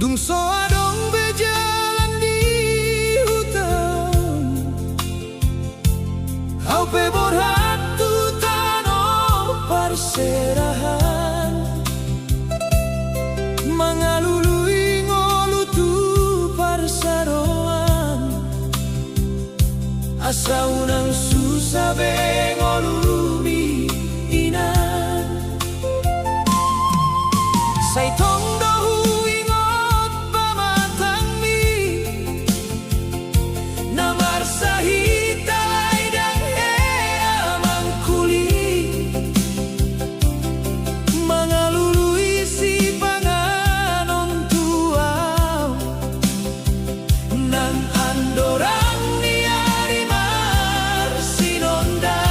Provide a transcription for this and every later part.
Dung soa dong berjalan di hutan, au pe borhat tu tano parserahan, mangalului ngolu tu parsaroan, asa unang susah be ngolumi inan. Say tong dahu ingot pamatang mi, namar sahita laidang hea mangkuli, mangalului si panganon tuaw, nang andorang ni arimar sinonda.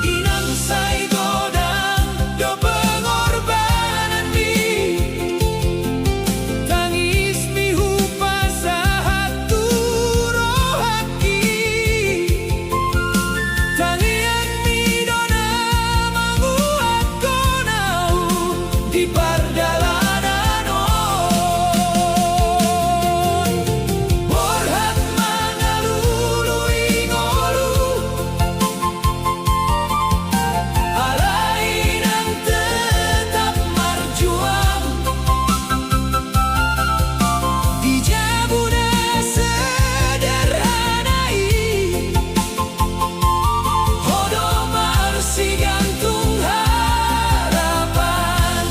Inang say godang do pengorbanan mi, tangis mi hupasa hatu rohaki, tangian mi dona manguat konau di pardalanan on. Borhat mangalului ngolu, alainang tetap marjuang, di jabuna sederhanai, hodo marsi gantung harapan.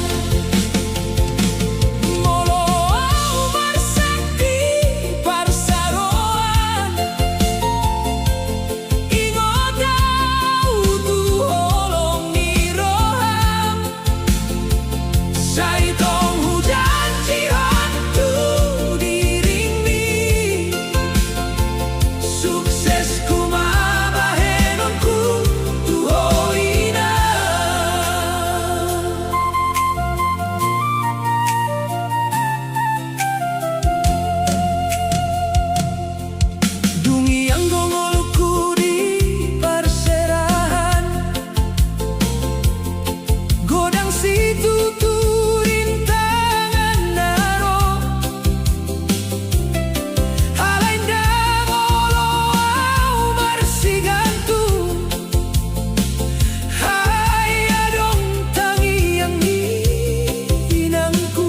Molo au marsakti parsaroan, ingot au tu holong ni roham, say tong hujan jiran tu diring mi, sukses ku mabahenonku tu hoina. Dungi ang gongolku di parserahan, godang situ turin tangan naro, halain damolo au marsigantung, hai adong tangi yang hinangku.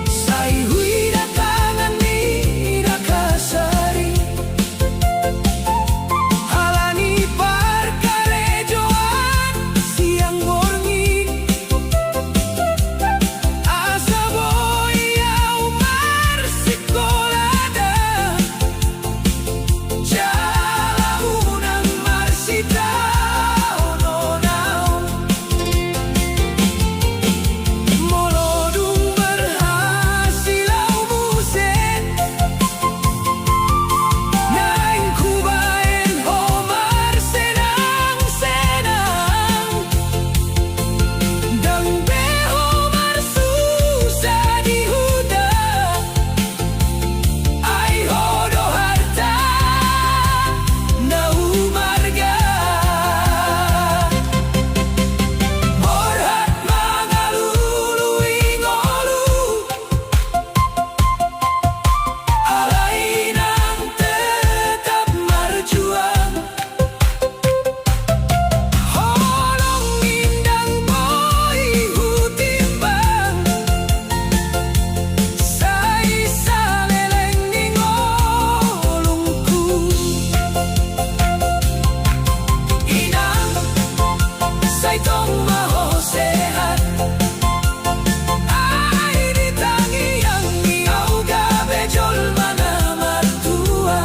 Say hui datangan ni nakasari, halani parkarejoan siang borngi, asa boy au marsikolada, jalaunang marsita ononau, molodung berhasil au musen, naing kubaen homar senang-senang, dang be homar susah di huda, ai hodo harta nau marga. Borhat mangalului ngolu, alainang tetap marjuang, holong indang boy hutimbang, say saleleng ni ngolungku. Inang say tong maho sehat, ai ditangi yang niau gabe jol mana martua.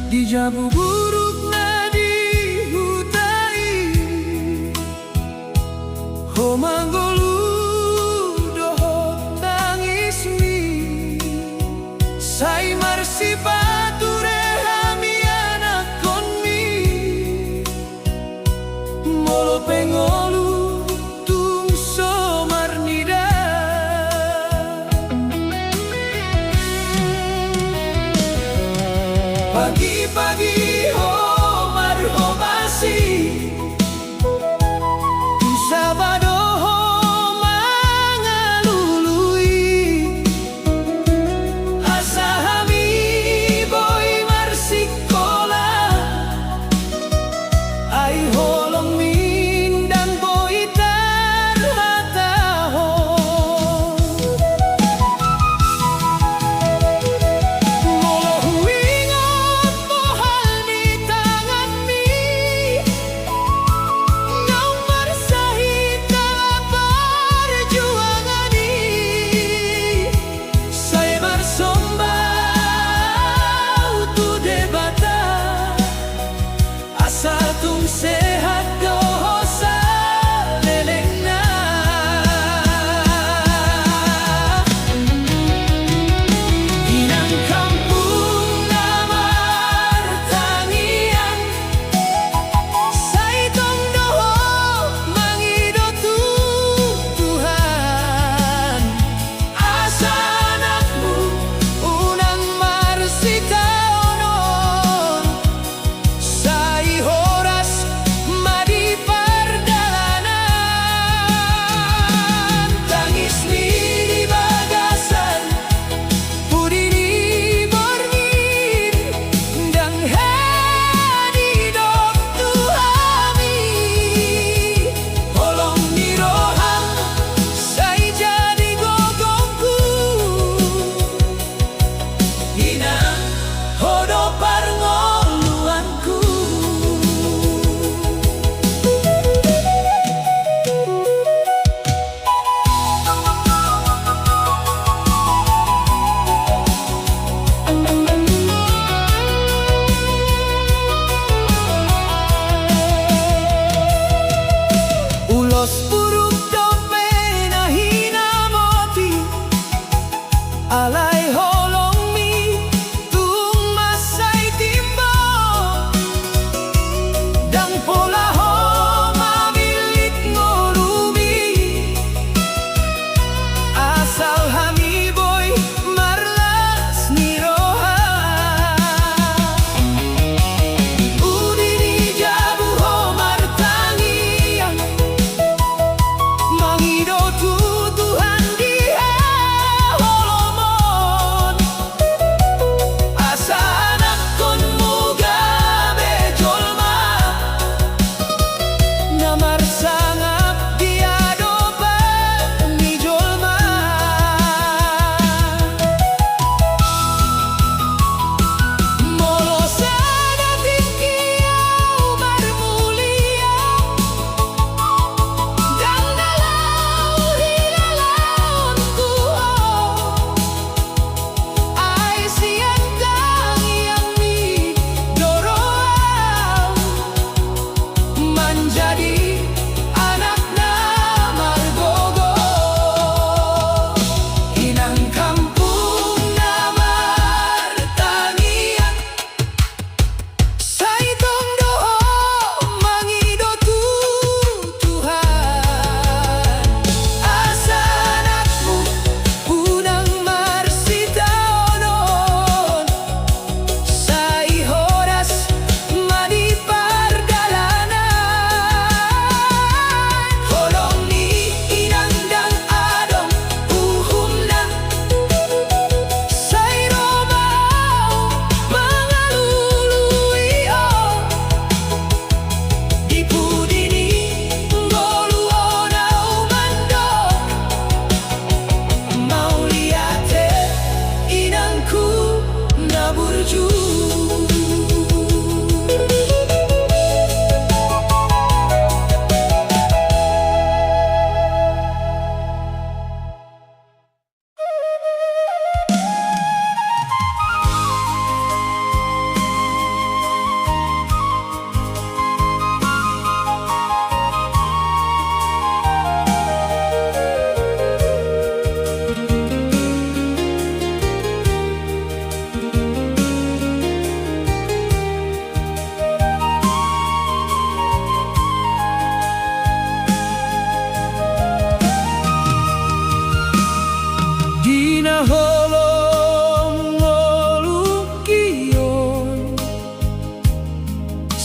Di jabu buruk nadi manggolu doho tangis mi sai marsi bature hamiana konmi molo pengolu tung somarnida. Pagi-pagi ho marhobasi Sabado ho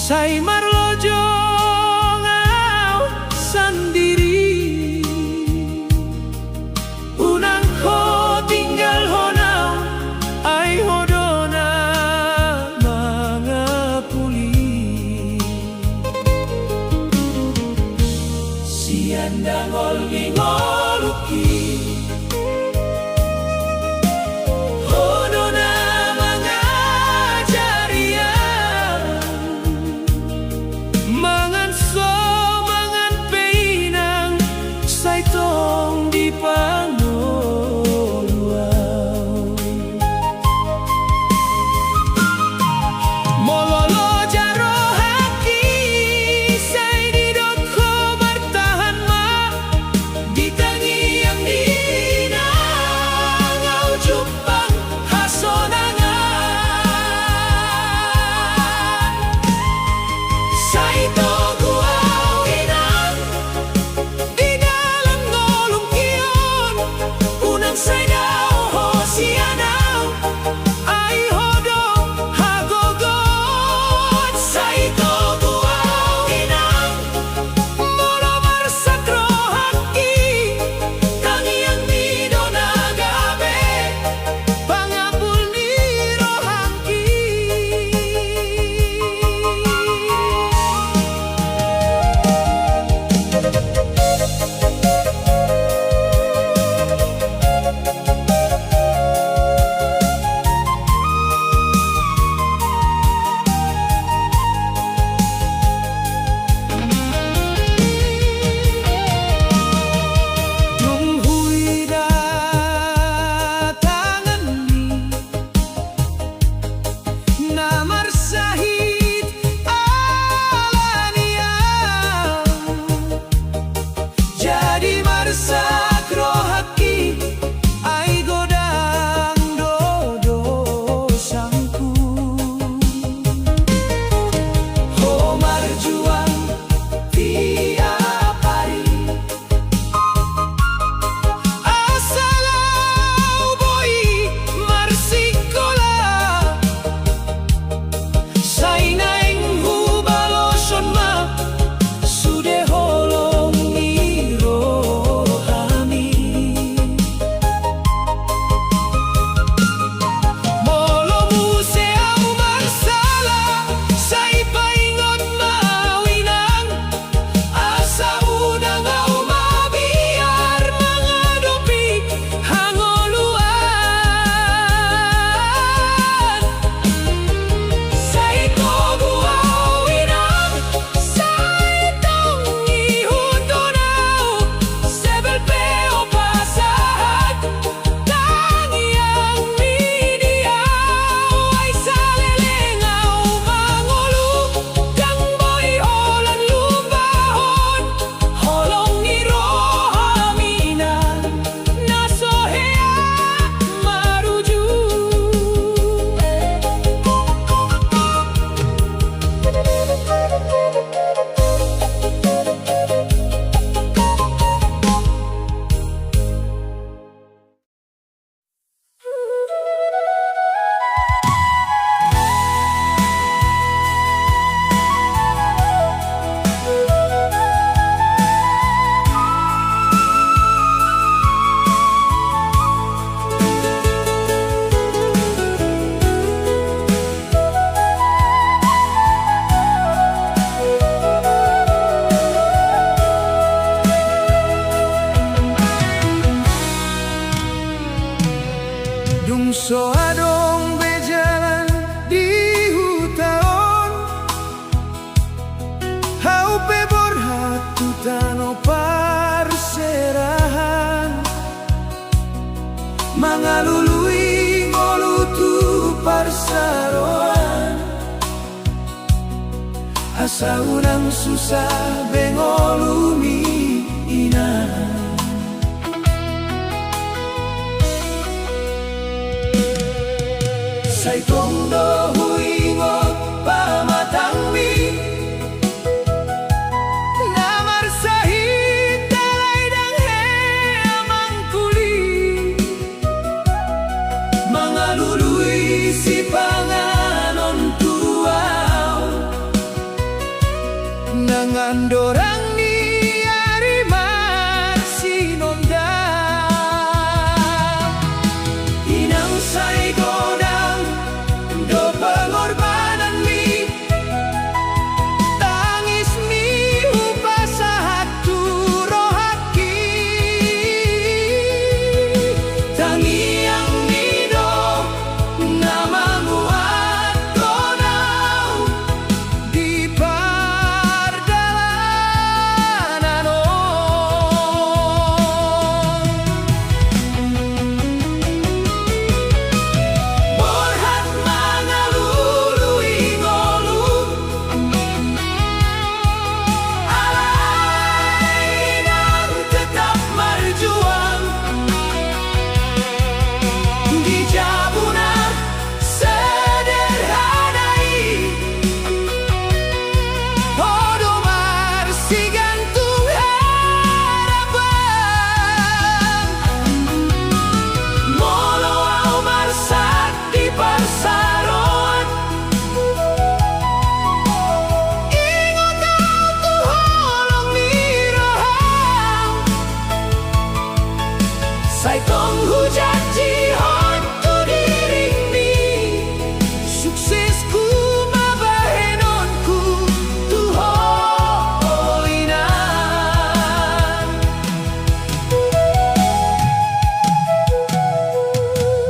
Sai marlojo ngau sendiri, unang ho tinggal honau ai hodona mangapuli. Siandangol ngingoluki So adong bejalan di hutan, hau pe borhat tutano parserahan, mangalului ngolutu parsaroan, asa unang susah bengolumi inan. Sai tong do huingot pamatangmi, namar sahit talay dang he amang kuli, mga luluy si panganon tuaw, dengan dorang ni ari marsinonda inang say godang do pengorbanan mi tangis mi upasa hatu rohaki tangiang mi do nama buat konau di pardalanan borhat mangalului ngolu alai dan tetap berjuang di jabuna sederhanai Hodo marsi gantung harapan Molo au marsat di parsaroan Ingat kau tu holong mirohang Sai tong hujanji hontu diring mi Suksesku mabahenonku tu hoinan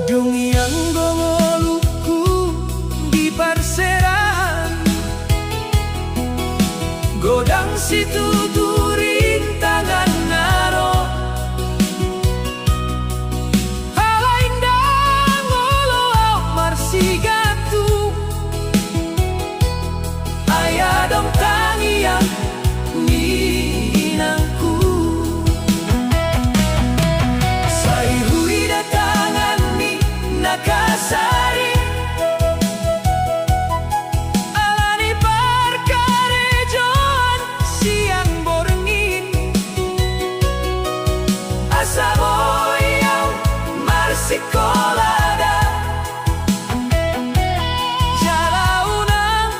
Dungiang gongoluku di parseran Godang situ turin tangan naro Halaindang olo au marsigatu Ayadong tangiang ninangku Say hui datangan ni nakasari Alani parkarejon siang borngin Asa boyau marsikolada Jalaunang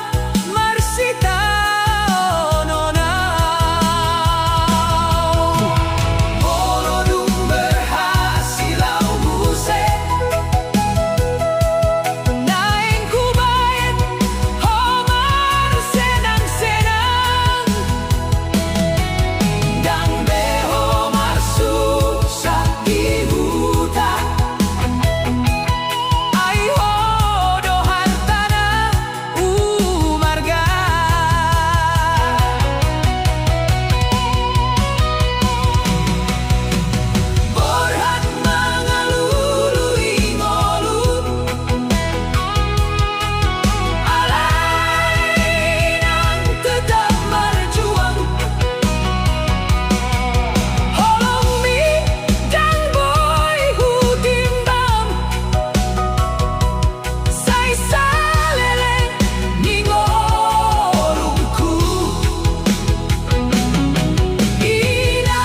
marsitaononau Bolodung berhasilau muse Naing kubayan homar senang-senang Dang beho marsusah di hutan Ai hodo hartana umarga Borhat mangalului ngolu Alai nang tetap berjuang Holong mi dan boy hutimbam Say saleleng ningolungku Ina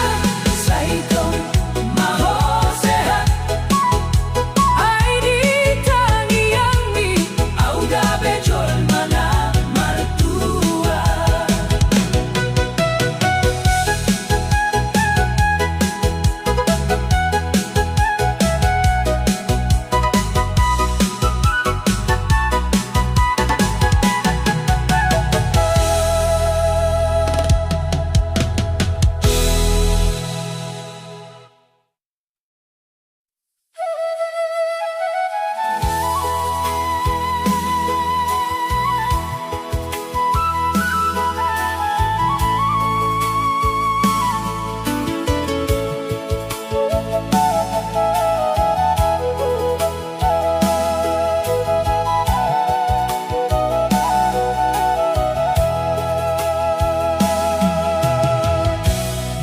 say tong maho sehat Ai di tangiang mi au da bejol mana martua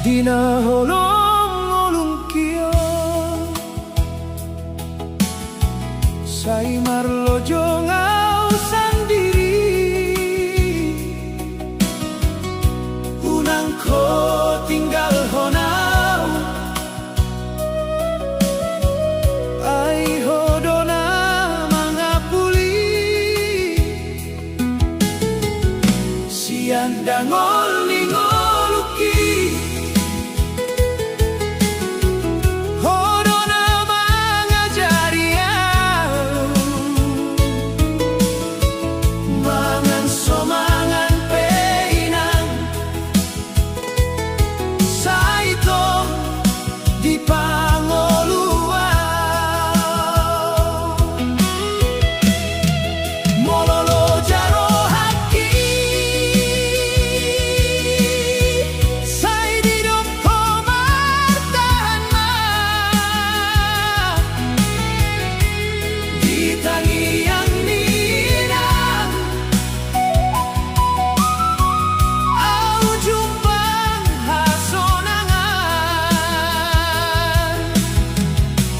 Dina holong kia Say marlojo ngau sandiri Unang ko tinggal honau Ai hodona mangapuli Si Yang dangol ningoluki Hodona mangajarian Mangan somangan peinang Saito di pangoluan Mololo jaro haki Sai di doko martana Di tangi yang minang Au jumpang hasonangan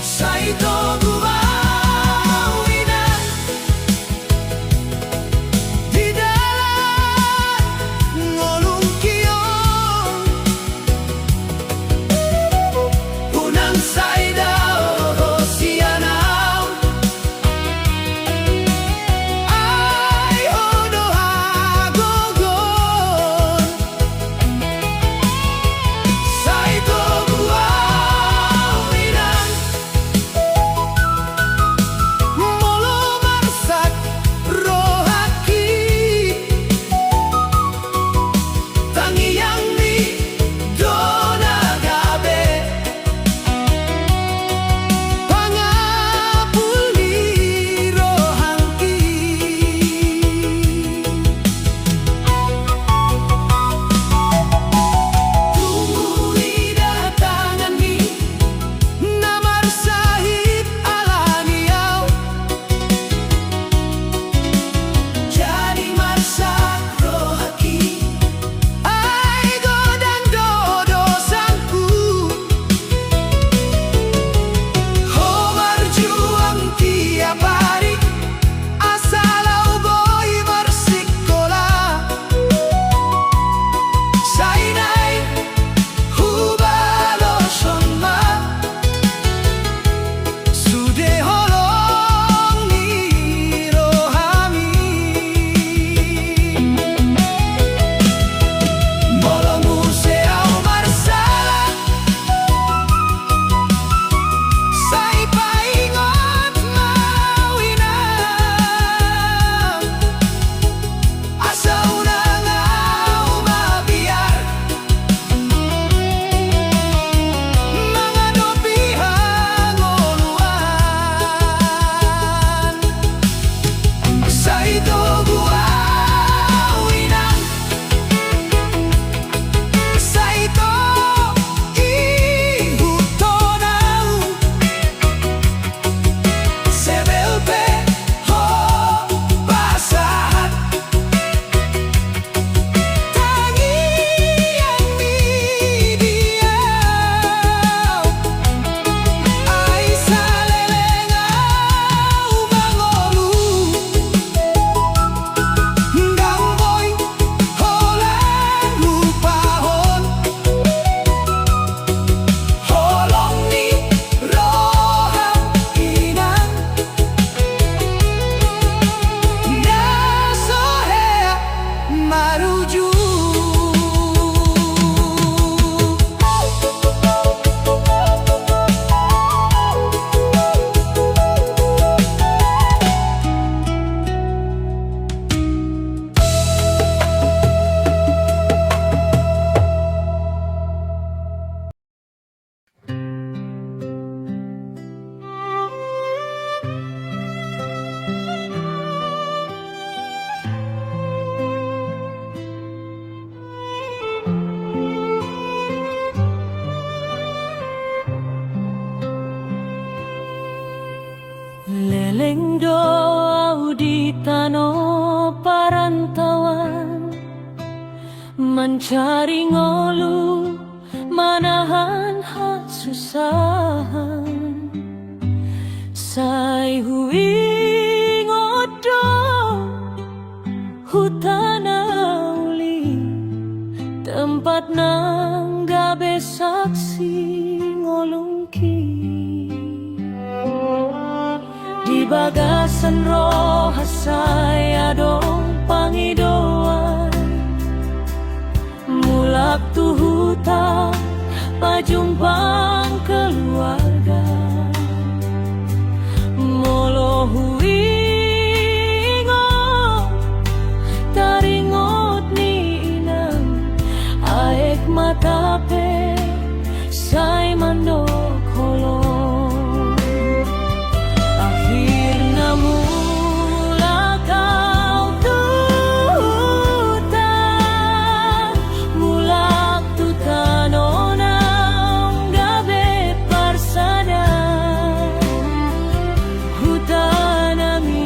Saito gubawinan Di dalam ngolong kiong Unang saidao sianaw Ay hodo hagogon Saito gubawinan Molo marsak rohaki Tangi yang di dona gabe Pangapuli rohangki Tunggu datangan ni Namar sahib alaniau Jadi marsak rohaki Ay godang dodo sangku Ho berjuang tiap hari Asalau boy bersikolah Sainai hubalo sonma Sude holong ni rohami Molongu seau marsala Sai paingot mawinang Asa unangau mabiar Mangadopi hangoluan Saito guawinang Saito ihutonau Sebelpe ho basahat Tangi yang midiau Ay salelengau mangolu Gangboy holang lupahon Holong ni rohang inang Nasohea maruju Leleng doa di tanah parantauan Mencari ngolu manahan hasusahan Sai hui ngodo hutan auli Tempat nang gabe saksi ngolongki Di bagasan roh saya dong pangidoan waktu hutan pajumpang keluarga molo huingo taringot ni inang aek matape say mandok holong akhirnya mula kau tutan mulak tutan onang gabe parsada hutan ami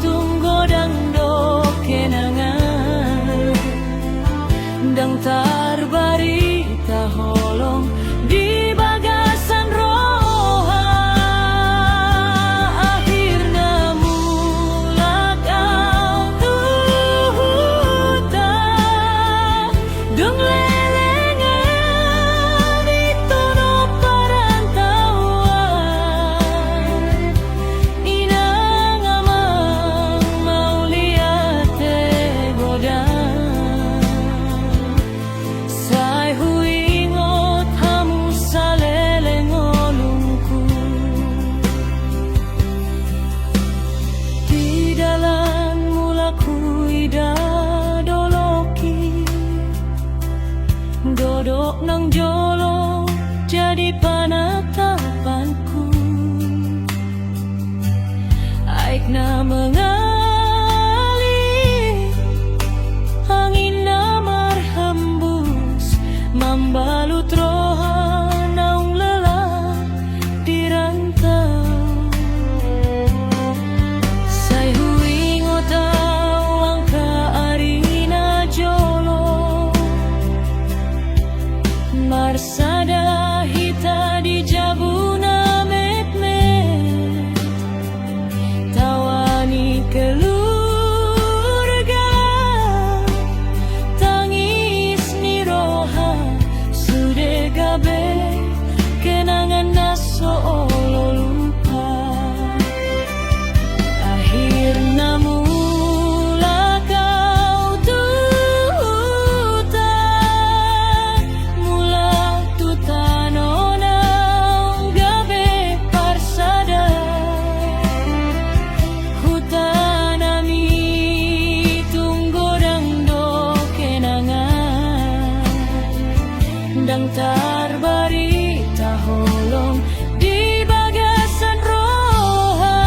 tunggo dang do kenangan dang tarbarita holong di bagasan roha akhirnya mula kau tutan dong lelengan di tono parantauan inang amang mau lihat godang say huingot hamu salelengolungku di dalam mulaku ida doloki dodok nang jolo jadi panatapanku aik na mengalir angin na marhembus membalut roha naung lelah di rantau say huingo tau angka arina jolo marsada hita di jabuna met-met tawani keluarga tangis ni roha sude gabe kenangan naso olo lupa akhirnya mula kau tutan mula tutan onang gabe parsada hutan ami tunggo dang do kenangan dang tarbarita holong di bagasan roha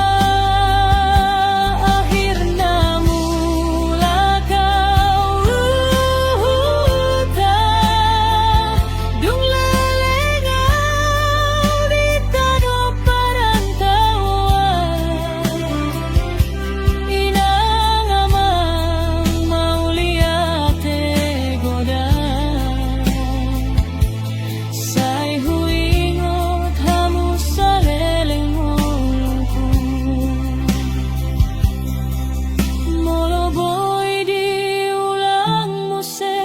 akhirnya mula kau hutan dung lelengan di tano parantauan inang amang mau lihat godang say huingot hamu salelengolungku molo boy diulang muse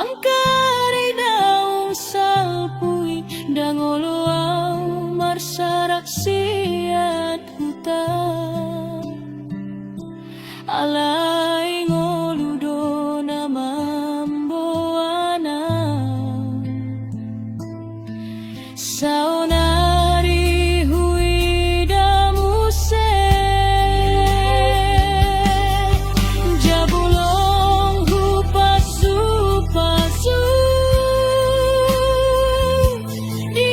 angkari daung salpui dangolo au marsarak siat hutan alai ngoludo namamboana saunari huida muse jabulong hupasu pasu di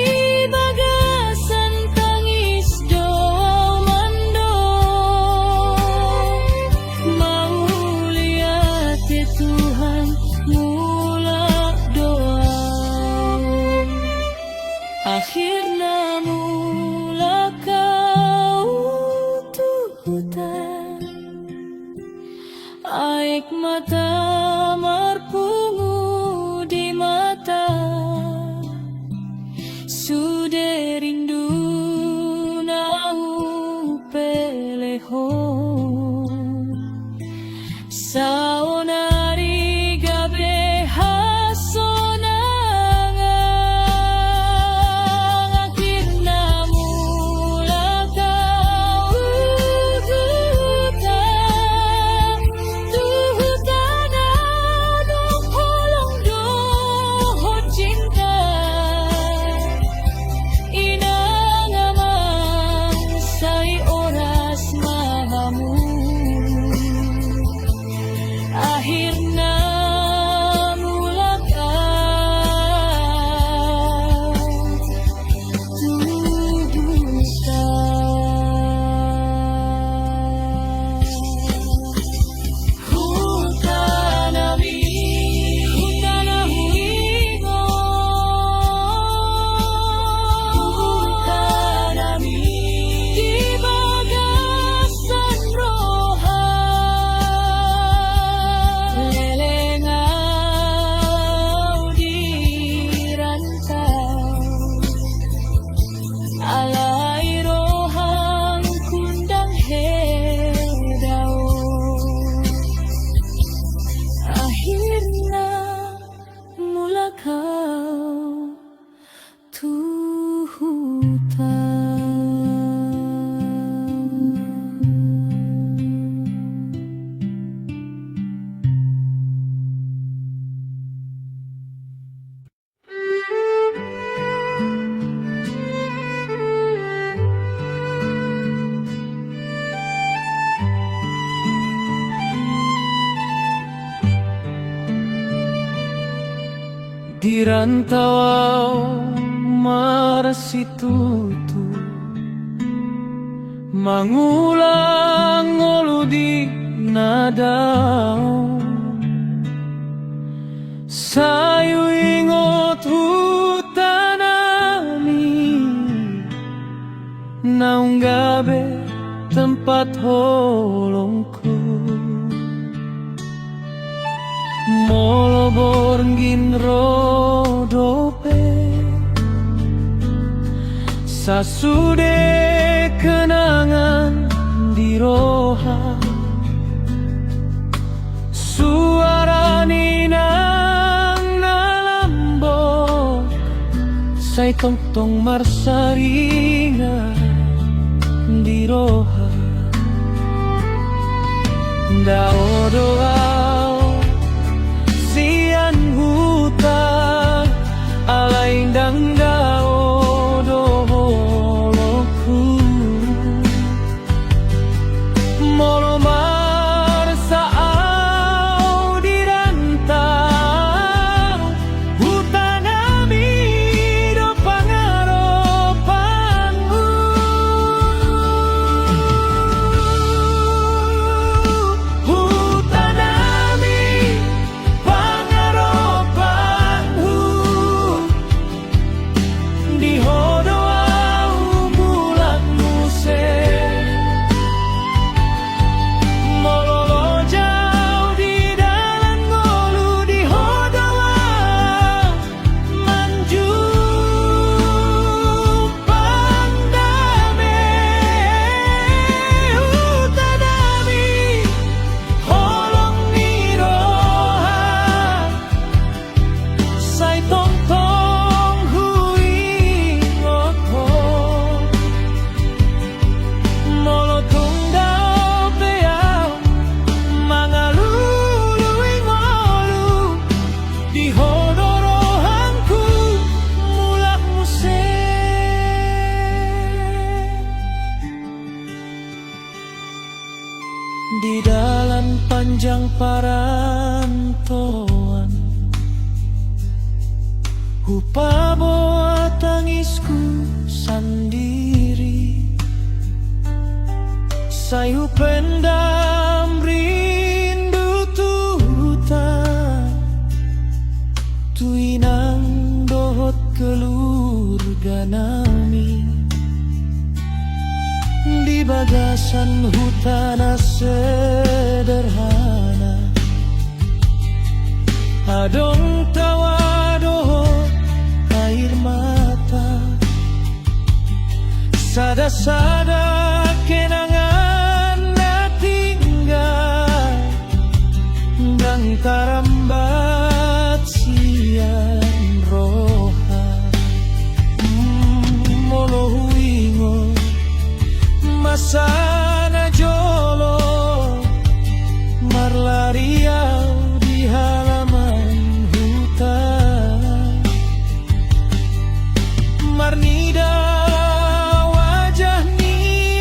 bagasan tangis doa mando di rantau marsitutu mangulang ngolu di nadao sayu ingot hutanami naung gabe tempat holongku molo borngin rodope sasude kenangan di roha suara ninang nalambok say tong-tong marsaringa di roha dao doa sian hutan alay dang dao doholoku molo marsaau di rantau hutanami do pangaropanku hutanami pangaropanku di hodoau bulan musim mololo jauh di dalam ngolu di hodoau manjumpang dame hutanami holong niroha say tong-tong huingoto molo tungdaw peyaw mangaluluing ngolu di hodorohanku mulak musim di dalam panjang parantoan hupaboa tangisku sendiri sayu pendam rindu tutan tuinang dohot keluarga nami di bagasan hutana sederhana adong tawa dohot air mata sada-sada kenangan na tinggal dang tarambat sian roha molo huingo masana jolo marlariau di halaman hutan marnida wajah ni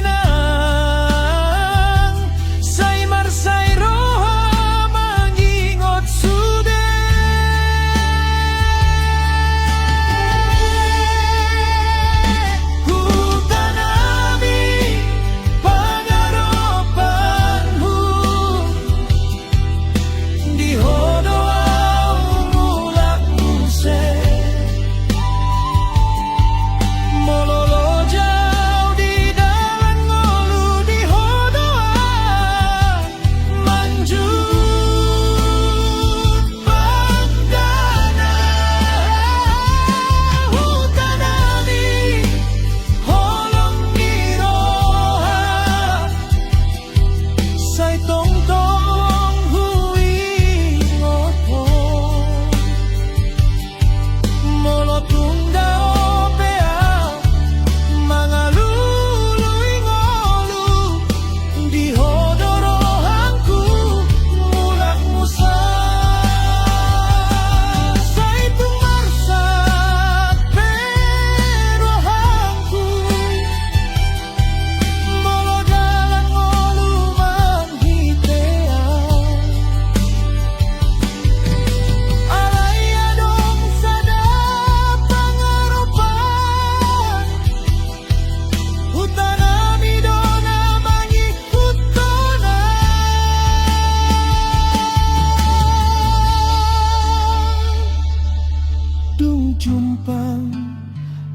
jumpang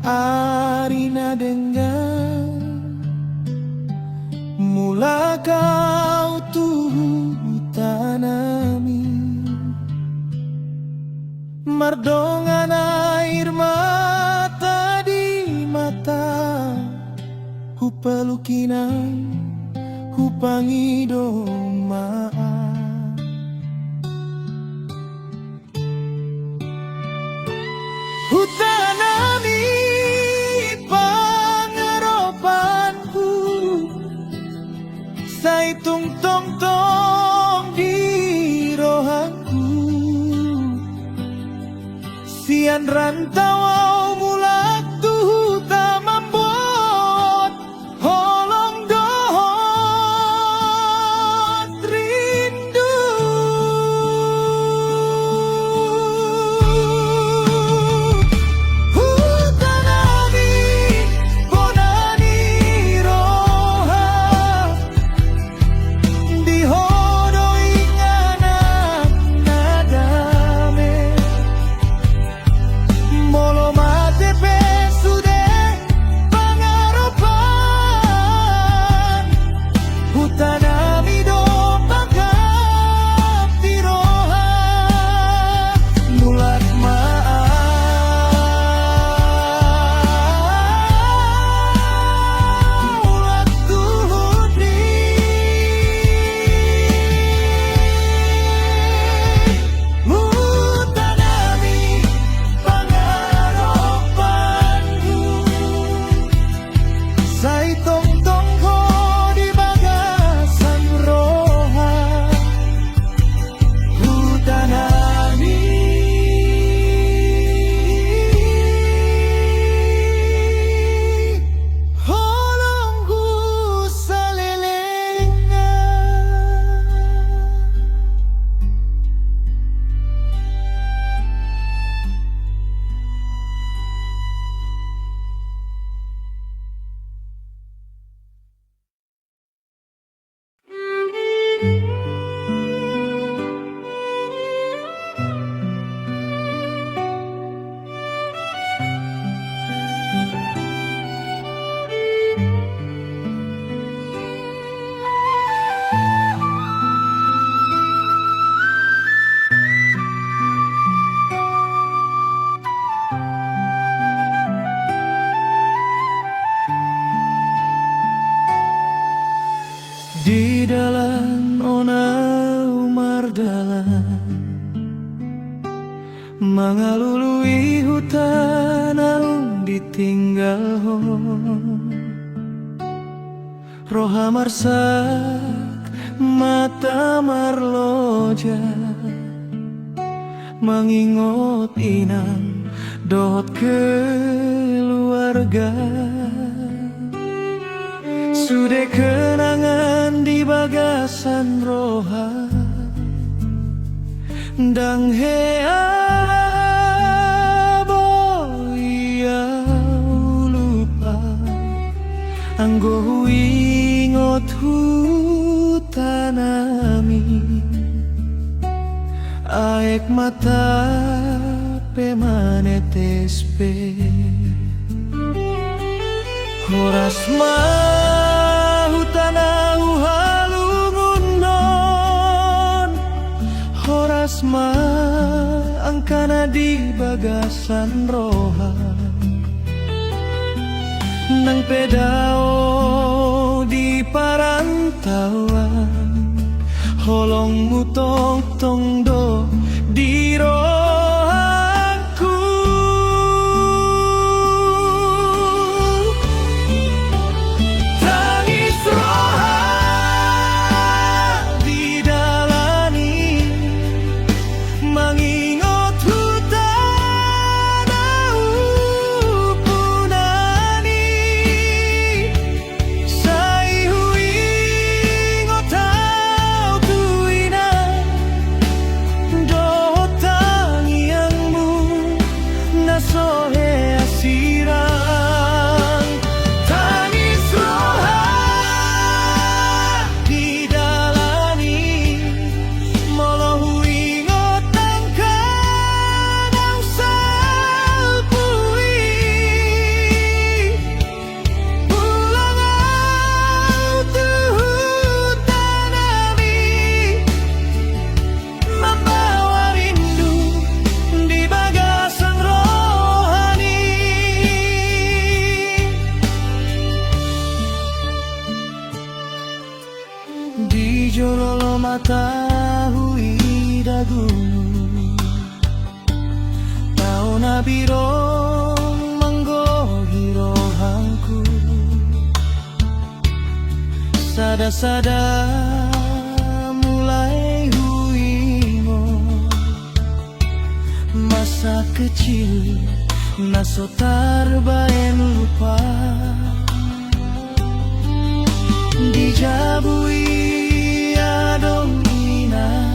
arina dengan mula kau tuh tanami mardongan air mata di mata hu pelukinan hu pangidomaan hutanami pangaropanku say tung tong tong di rohanku sian rantau mulak tuh tamambot holong dohot rindu hutanami bonani roha di hodo inganan nadame molo mate pesude pangaropan hutanami do pangkap di roha mulat mulat tuhuni hutanami pangaropanku say tong tong ko di bagasan roha hutanami holongku salelenga. Di dalam ona umardalan mangalului hutan aung ditinggal ho roha marsak mata marloja mengingot inang dot keluarga sudah kenangan di bagasan roha dang hea boya lupa anggo ingot hutanami aek mata pemanetes pe horas hutanau halungunon horas angkana di bagasan roha nang pedao di parantauan holongmu tong tong do di rohaku tangis roha di dalani mengingat hutanau punani say hui ngotau tuina do tangiangmu nasohe asirang tangis roha di dalani molo hui ngotang birong manggohi rohangku, sada-sada mulai huingo. Masa kecil naso tarbaen lupa, dijabui adong ina,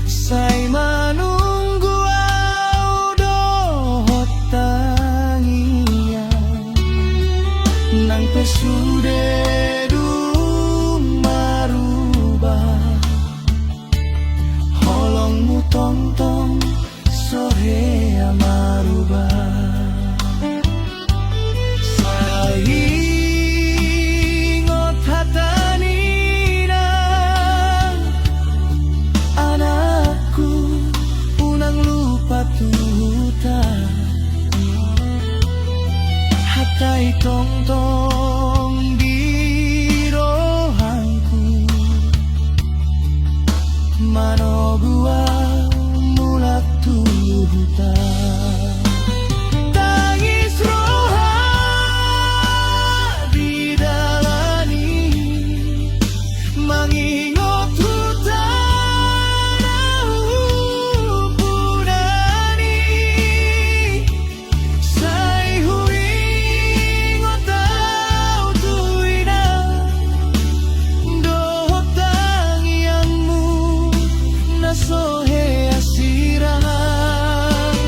say manunggu au dohot tangian, nang pesude dung marubah, holongmu tong-tong sore marubah. Saingot hatanina, anakku unang lupa tuta, hatai tong-tong di rohangku, mano gua mulak tuta. Tangis roha didalani, mangingot hutana punani, say huingot tau tuina, dohot tangianmu nasohe asirahan.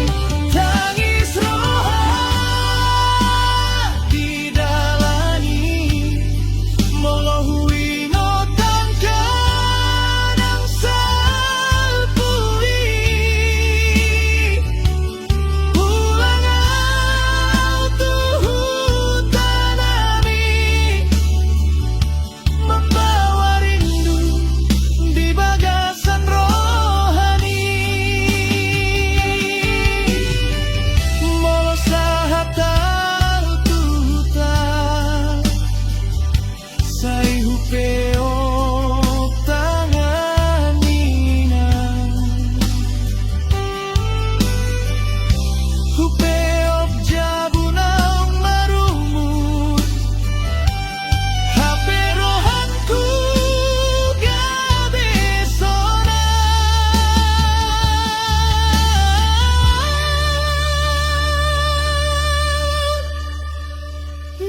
Tangis roha didalani, molo huingot tangkanang salpui, pulang au tuhutanami, membawa rindu di bagasan rohani. Molo sahat tau tuta, say hupeok tanganina, hupeok jabunang marumut, hape rohanku gabe sona.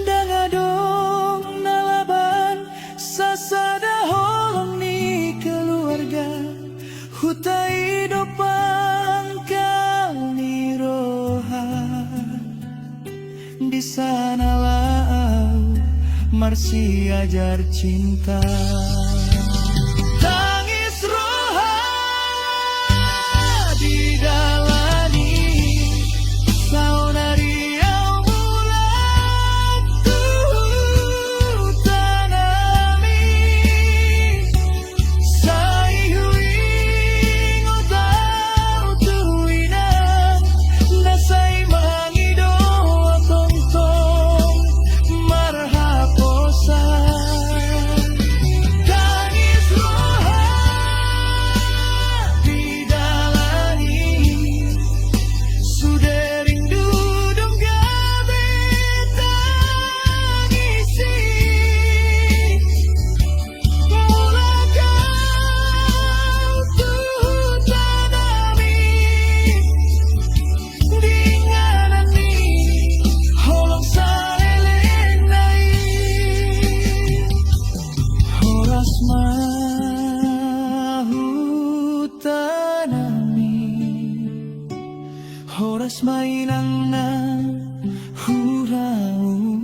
Dangadong nalaban sasada holong ni keluarga, hutai dopang kali rohan, di sanalah Marsi ajar cinta. Tangis roha didalani, saunari au mulak tutanami, say huingot tau tuina, nasay mangido tong-tong marhaposan. Tangis roha didalani, sudah rindu dong gabe tangisi, mula kau tutanami, dinganani holong salelendai, horas mahutanami, horas mainang na hurauno,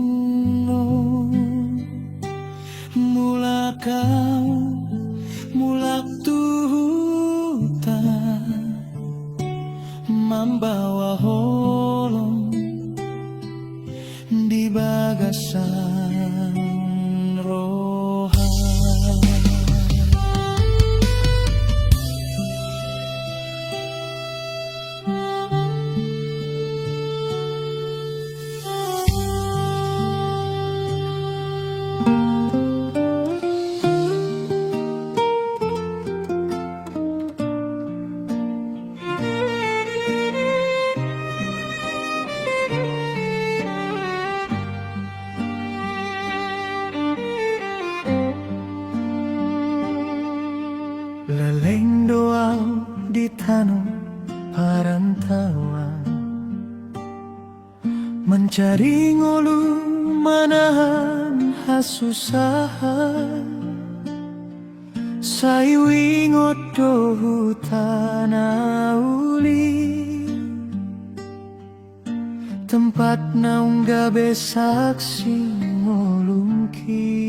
mula kau mulak tuhuta, membawa holong di bagasan rohan. di tanah perantauan, mencari ngolu manahan hasusahan. Sayu ingot do hutana uli, tempat naung gabe saksi ngolungki.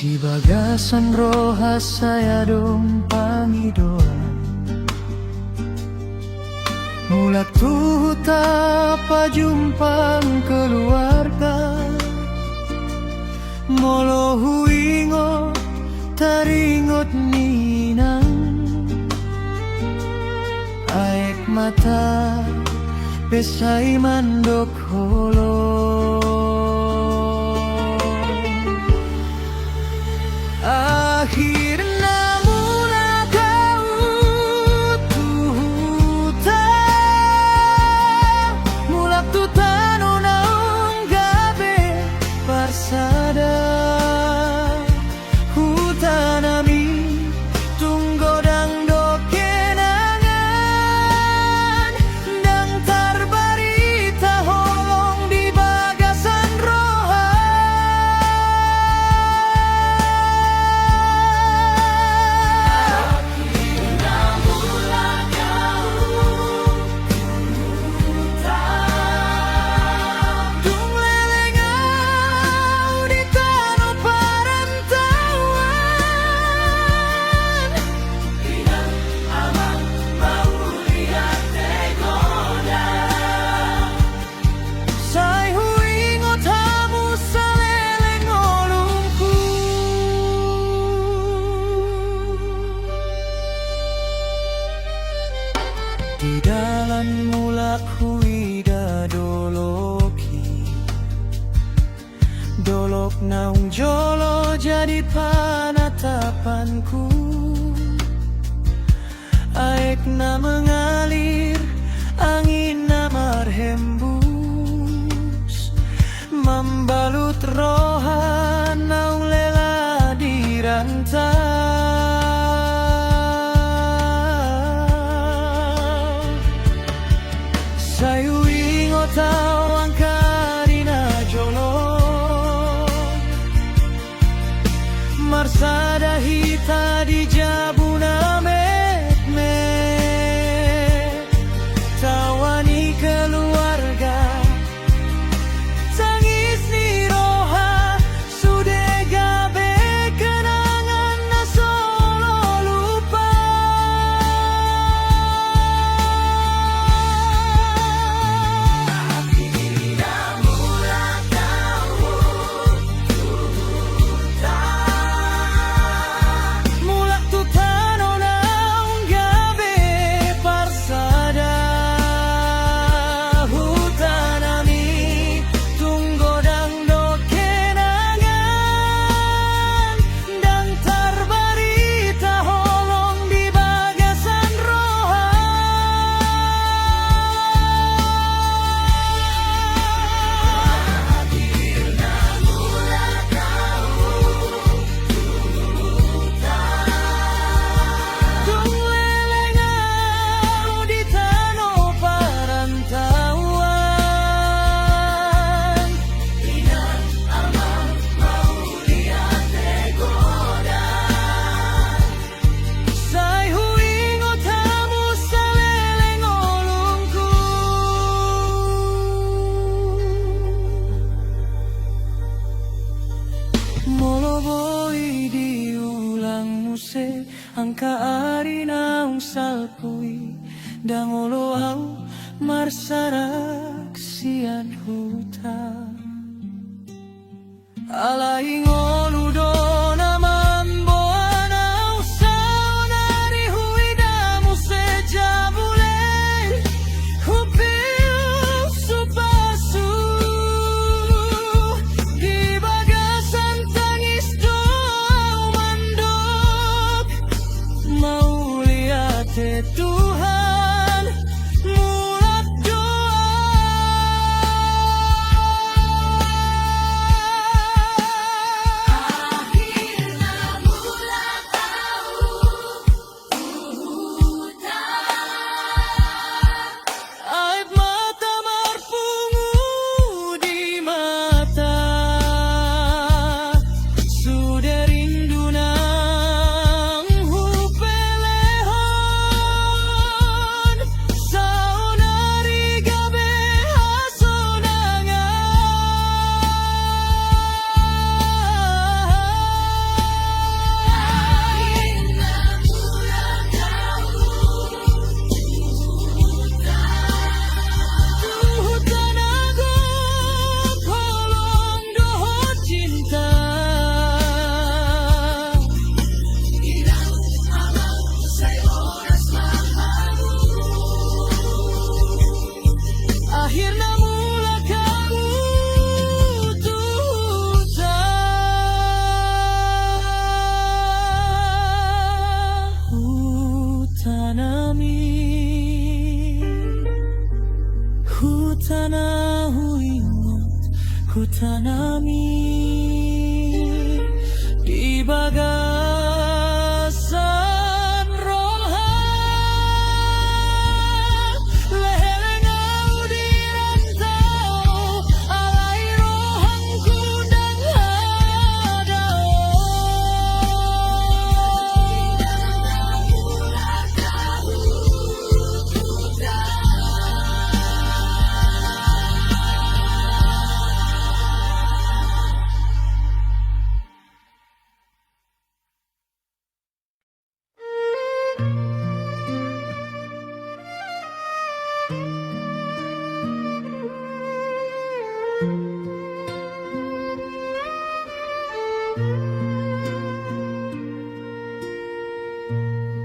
Di bagasan roha saya dong pangidoa, mulak tuh tapa jumpang keluarga. Molo huingo taringot ninang, aek mata pesai mandok holo. Akhirnya mula kau tuhuta, mulak tu tanu naung gabe parsada. Hutanami tunggo dang do kenangan, dang tarbarita holong di bagasan roha. Di dalam mulak huida doloki, dolok naung jolo jadi panatapanku. Aek na mengalir, angin na marhembus, membalut rohan naung lela di rantai. Sayu ingot tawang karina jolo, marsada hita di jabuna metme, tawani keluarga, tangis ni roha, sudah gabe kenangan na solo lupa. Mulak tu tano naung gabe parsada. Hutanami tunggo dang do kenangan, dang tarbarita holong di bagasan roha. Tung lelengau di tano perantauan, inan amang mau lihat tegoda. Sai huingo tamu saleleng olungku. Molo boy diulang muse, angka ari naung salpui, dangolo au marsarak sian huta. Alai ngolu dona mamboana usaunari huidamu sejabuleng, hupiu supasu di bagasan tangis doa mandok. Mau lihat Tuhan mulak doa. tanah huingot ku tanami di bagasan rohan. Leher engkau di rantau, alai rohanku dan hadau.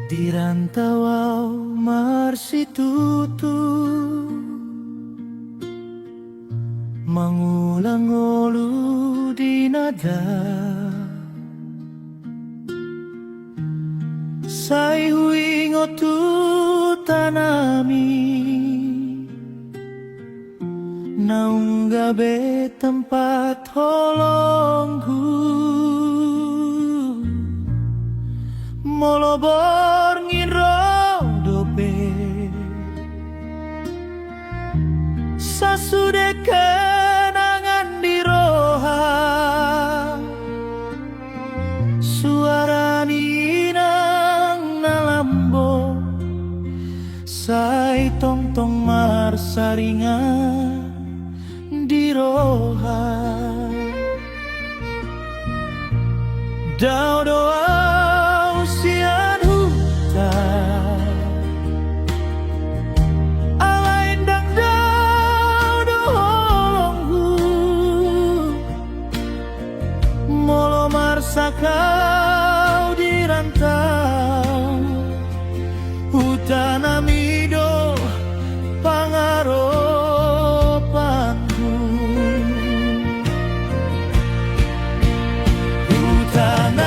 Di rantau marsitutu mangulang olu di nada, sai huingotu tanami naunggabe tempat holongku molobor ngiro dope sasude kenangan di roha suara ninang nalambo sai tong tong marsaringan di roha dau doa usian hutan alai ndang dau dohongku molo marsakau di rantau hutan amido pangaropanku hutan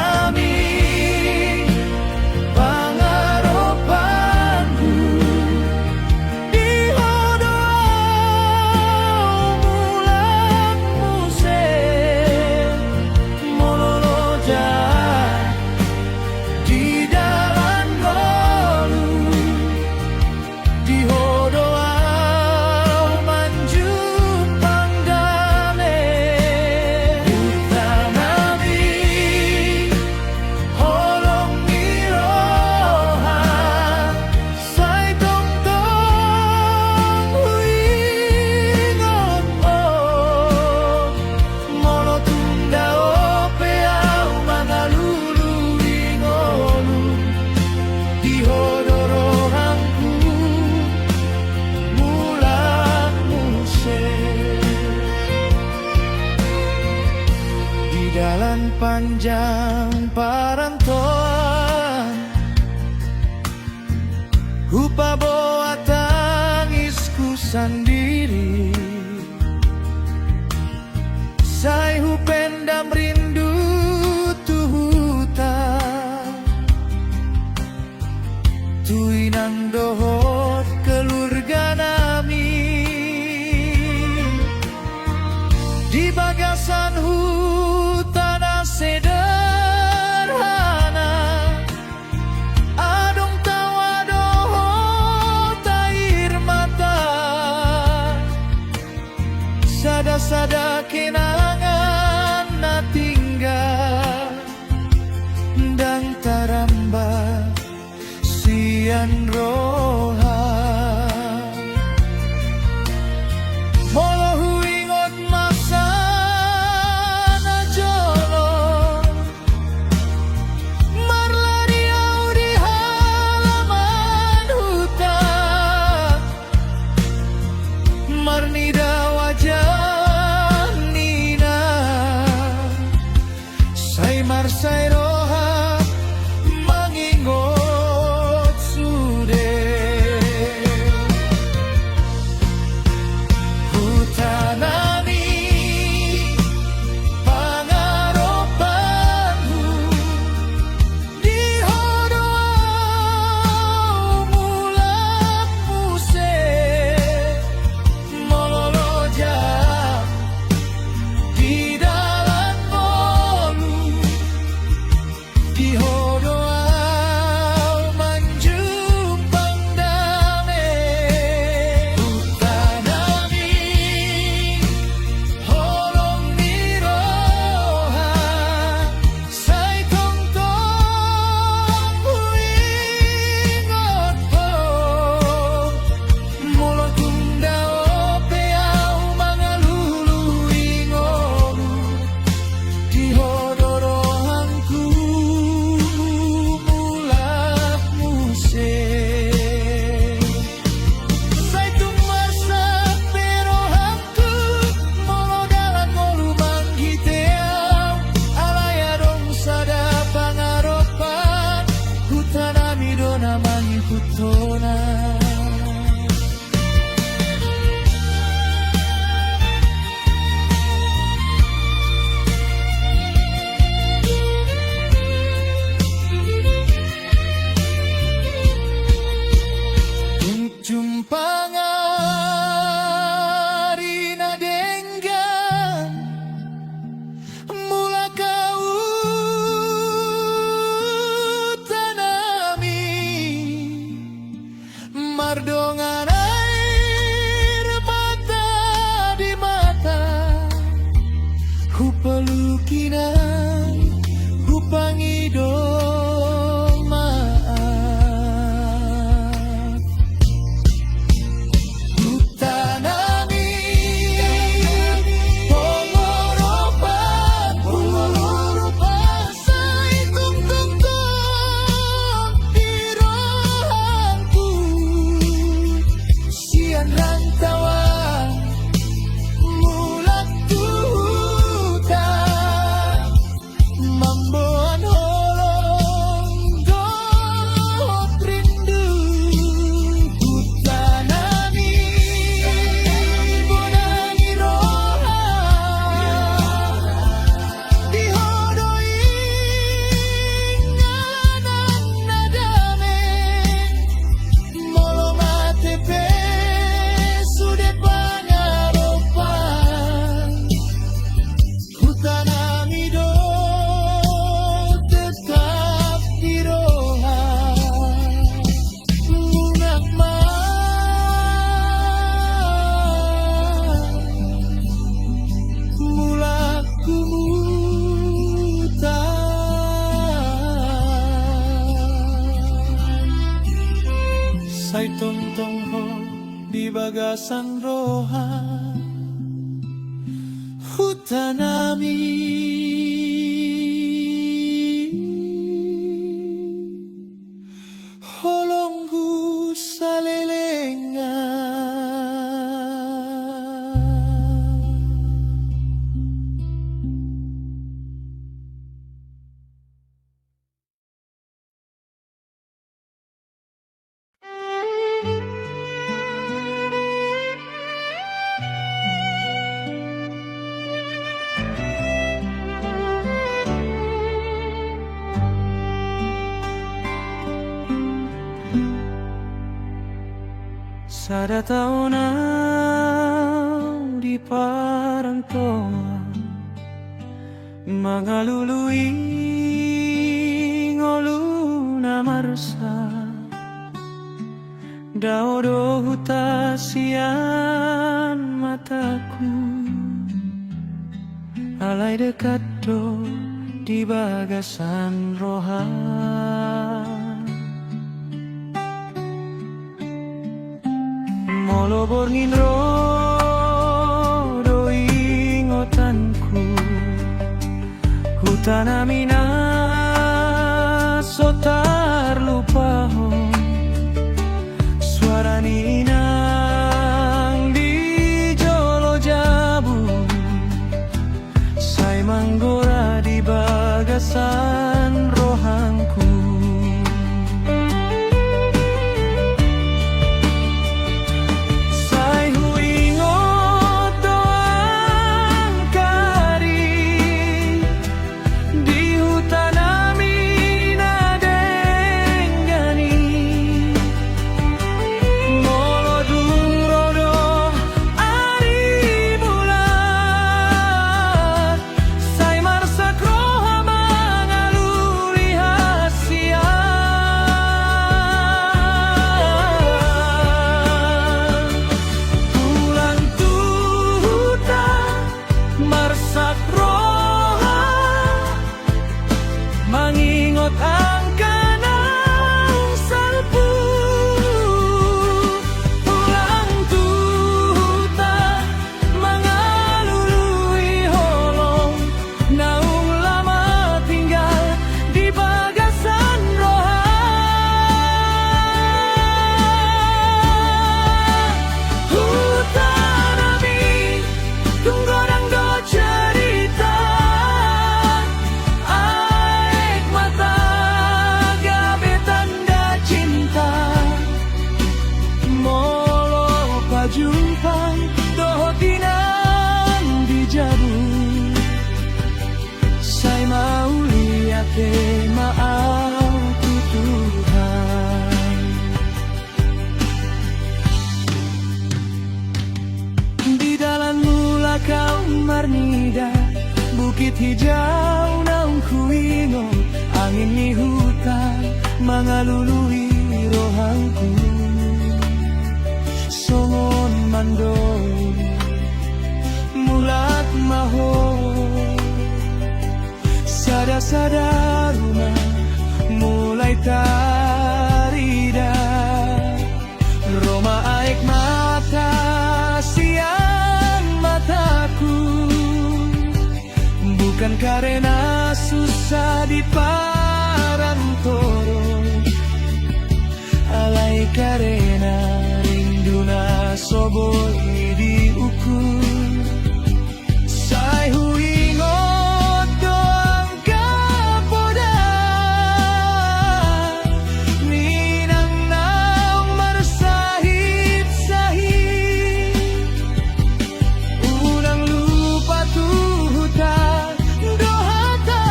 jalan panjang parantoan hupa boa tangisku sendiri sai hupendam rindu tuhuta tuinang dohot keluarga nami di bagasan hutan sederhana adong tawa dohot air mata sada-sada kenangan na tinggal dan taramba sian roha molo huingot masa na jolo marlariau di halaman hutan marnida wajah nina sai marsai roha mangingot sude putona. Jumpangari na denggan mula kau tanami mardongan air mata di mata ku pelukinan ku pangidong Say tontong ho di bagasan roha hutanami holongku salelengan. Sada taon na di parantoan mga luluing olu na marsa daodo hutasian mataku alay dekat do di bagasan rohan molo borngin rodo ingotanku hutanami na sotar lupahon suara ninang di jolo jabu say manggora di bagasan rohangku. hijau naung kuingo, angin ni hutan mangalului rohangku. Songon mandoi mulat maho, sada-sada rumah mulai tarida. Roma aik mata siang mataku, bukan karena susah di parantoro, alai karena ringduna soboi diukur. Sai huingot doang kapoda, minang naung marsahip-sahip, unang lupa tuhuta dohata,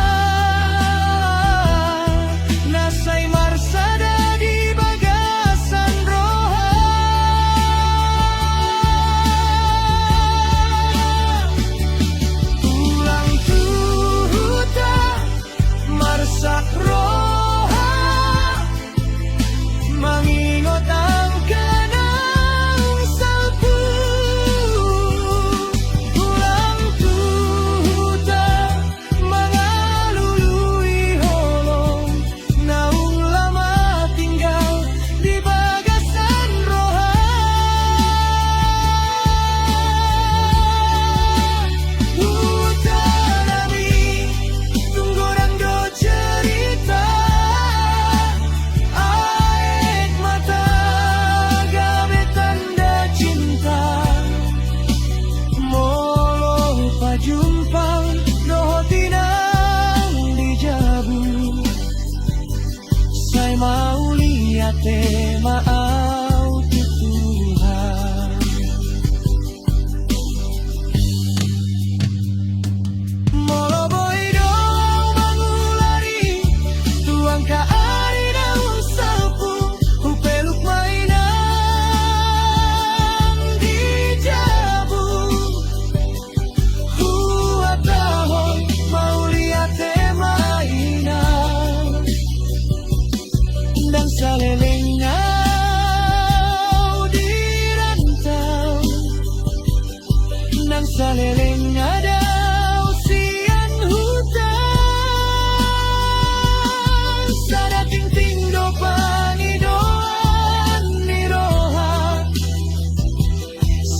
nasay marsada di bagasan roha. Ulang tuhuta marsak roha, mangingot ang kanang salpu. Ulang tuhuta mangalului holong, naung lama tinggal di bagasan roha. Utanami tunggoran do cerita, aek mata gabe tanda cinta. Molo pajumpang doho tinang dijabu, say mau lihat maau Tuhan. Molo boy doang mangulari, tuang ka ari daun sapu, upeluk mainan dijabu. Huatahon mau lihat mainan, dan salelengau dirantau, dan saleleng ada usian hutan. Sada ting-ting do pangidoan ni roha,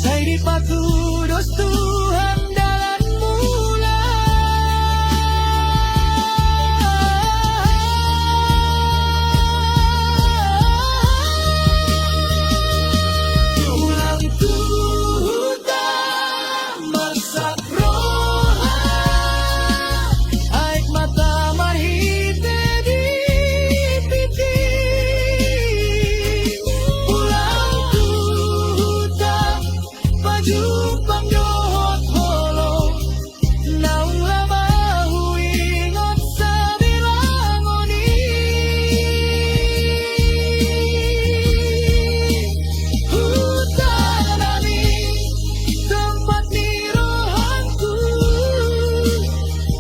say di patudos Tuhan dalan mula. Ulang tuhuta masak roha, aik mata mahite di piti. Ulang tuhuta pajumpang dohot holong, naung lama huingot sa bilangoni. Hutanami tempat ni rohanku,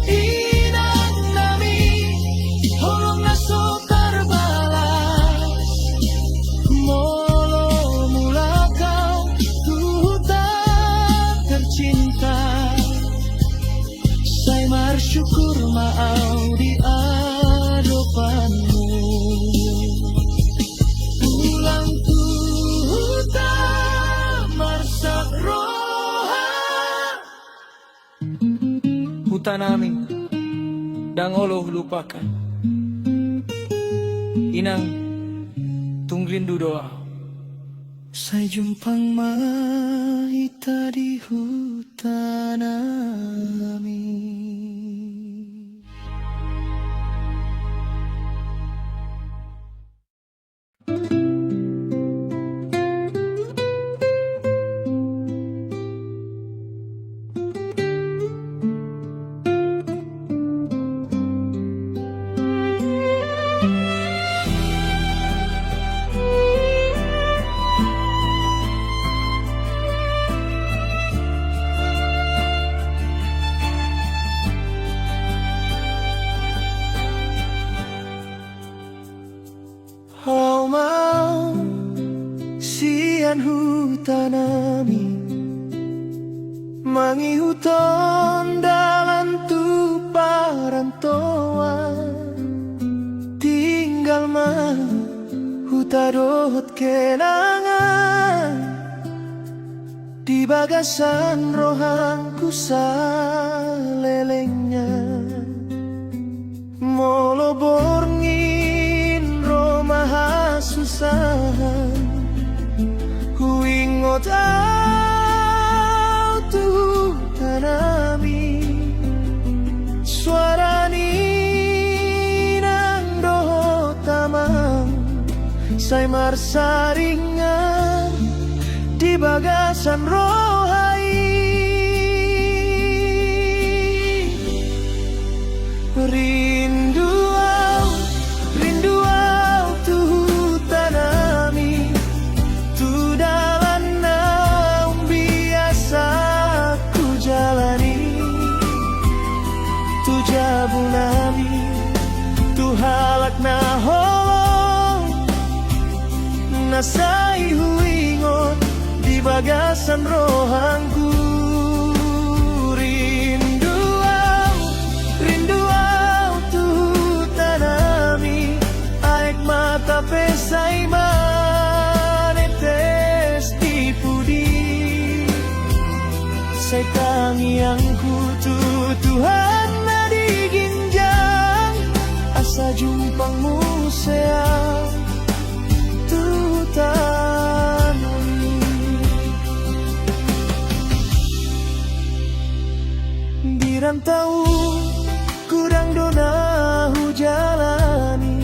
inang nami holong nasokar balas. Molo mula kau tuhuta tercinta, say marsyukur maau di adopanmu. Ulang tuhuta marsak roha. Hutan namin dang oloh lupakan, inang tungrindu doa. Say jumpang mahita di hutan namin. Dian hutanami mangi huton dalan tu parantoan tinggal mah hutarot kenangan di bagasan rohangku salelengnya molo borngin romaha susahan huingot au tu tanami suarani nang doho tamang say marsaringan di bagasan rohai rindu tu tanami tu dalan naum biasa ku jalani tu jabunami tu halak na holong nasai huingon di bagasan rohangku rindu tu tanami aek mata pesai manetes di pudi say tangiangku tu Tuhan na diginjang asa jumpangmu sayang tu tanami di rantau kurang dona hujalani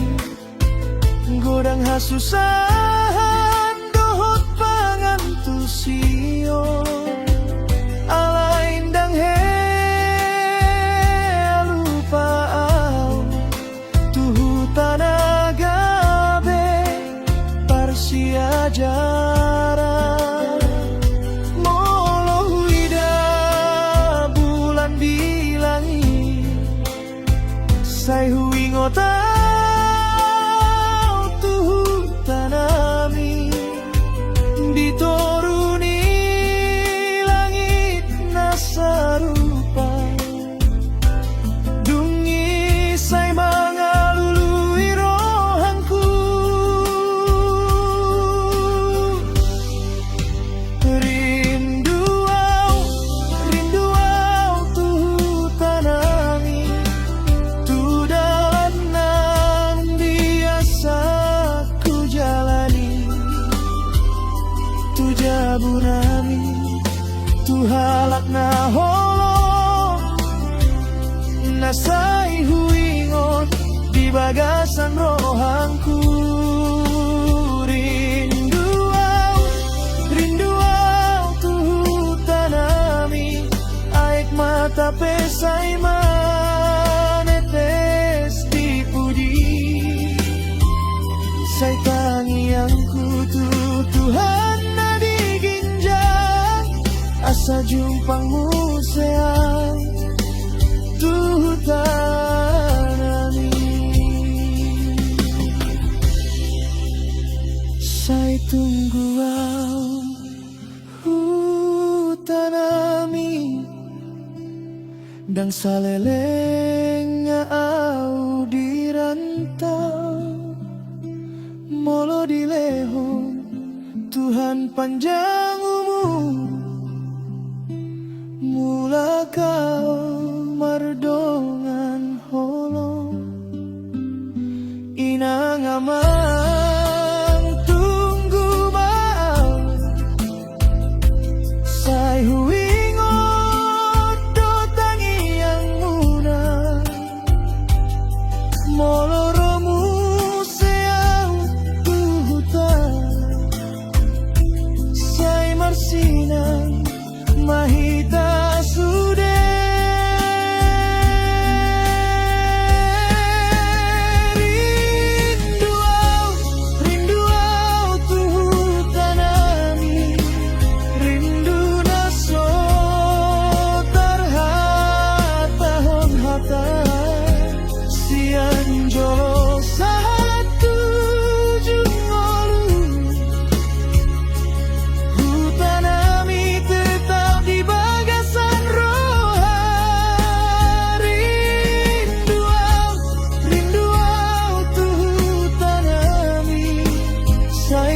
godang hasusahan dohot pangantusio ala indang he lupa au tuhu tanagabe parsia jara molo huida bulan di langit say huingota tanami ditoruni langit nasarupa dungi say mangalului rohangku rindu tu tanami tu dalan nang biasa tu jabunami tu halak na holong nasai huingon di bagasan rohangku rindu tu tanami aek mata pesai manetes di pudi say tangiangku tu Tuhan na diginjang asa jumpangmu sayang tu tanami say tunggu hutanami dang salelengnya au dirantau molo dilehong Tuhan panjang umur mula kau mardongan holong inang amang tunggu mau say huingot do tangiang muna molo romu sayang tuhutan say marsinang mahita sude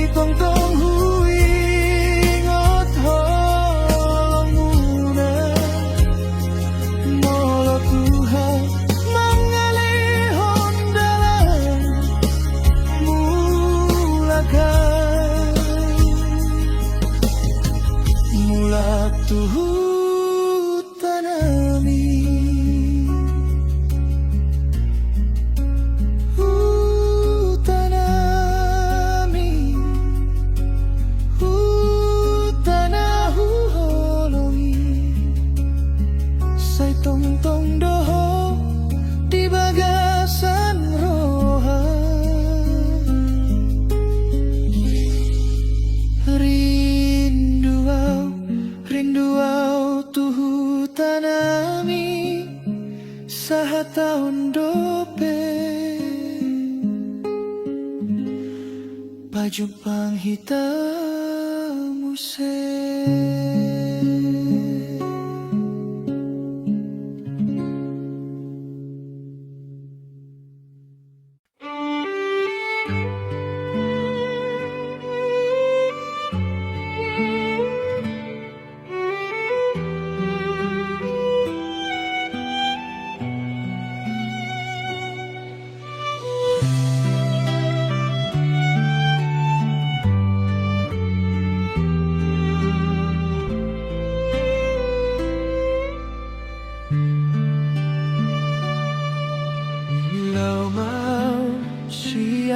say tong tong hui ngot holong muna molo Tuhan mengalihon dalam mulakan mula tuhu tanami tong doho di bagasan rohan rindu au tuhu tanami saha tahun dope baju pang hitam musik.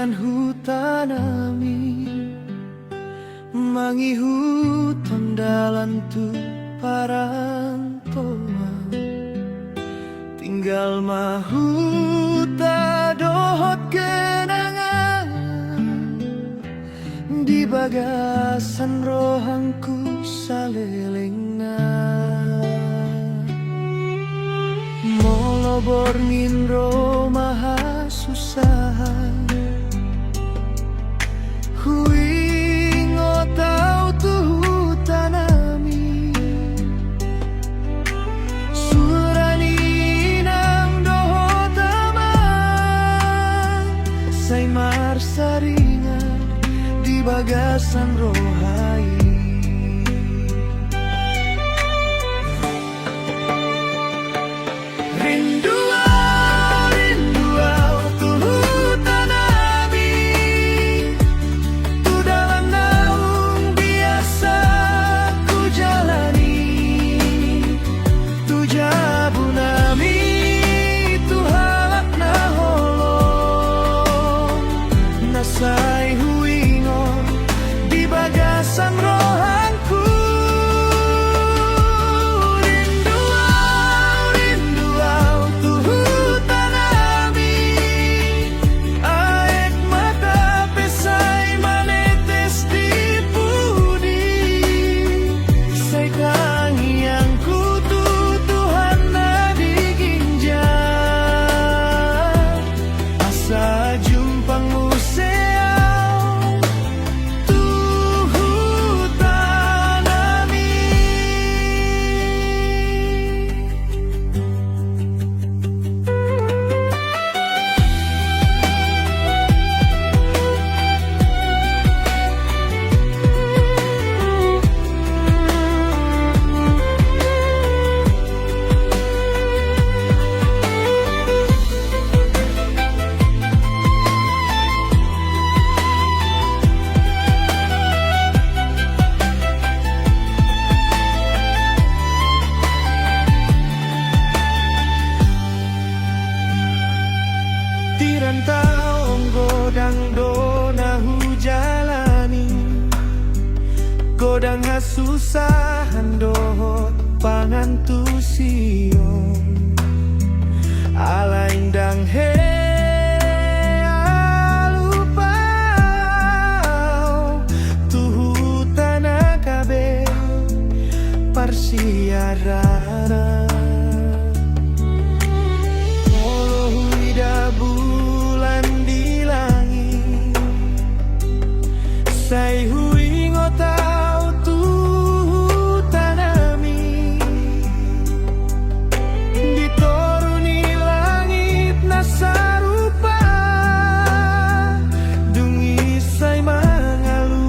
Hutanami mangi hutan dalan tu parantoa tinggal mahuta dohot kenangan di bagasan rohangku salelengan molo borngin ro maha susah hui ngotau tuhu tanami surani nang doho taman say mar saringan di bagasan rohai rindu say huingon di bagasan rohanku rindu au tuhu tanami aek mata pesai manetes di budi say kangiangku Tuhan na diginjal asa jumpang tirantau godang dona hujalani godang hasusahan dohot pangantu sion ala indang he alupau tuhu tanah kabe parsiarara say hui ngotau tuhu tanami ditoruni langit nasarupa dungi say mangalu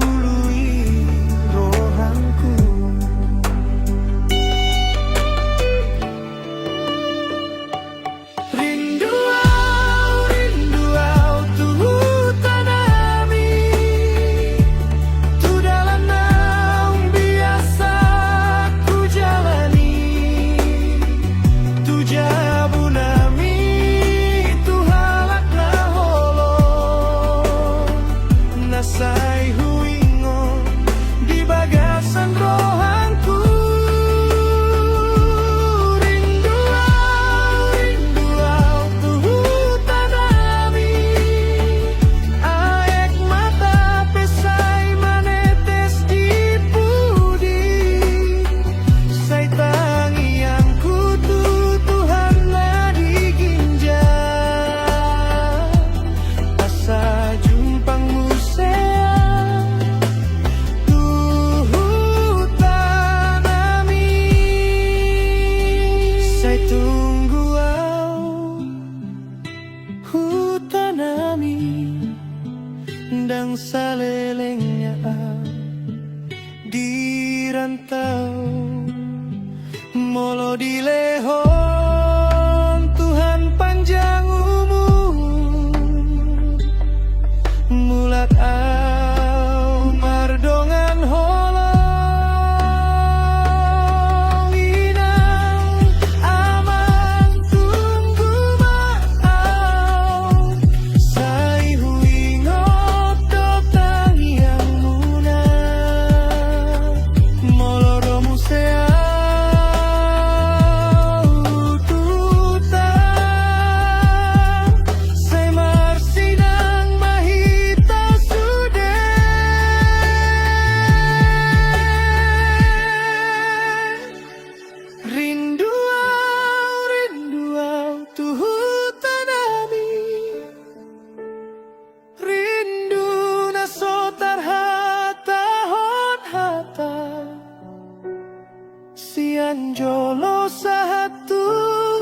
jolo satu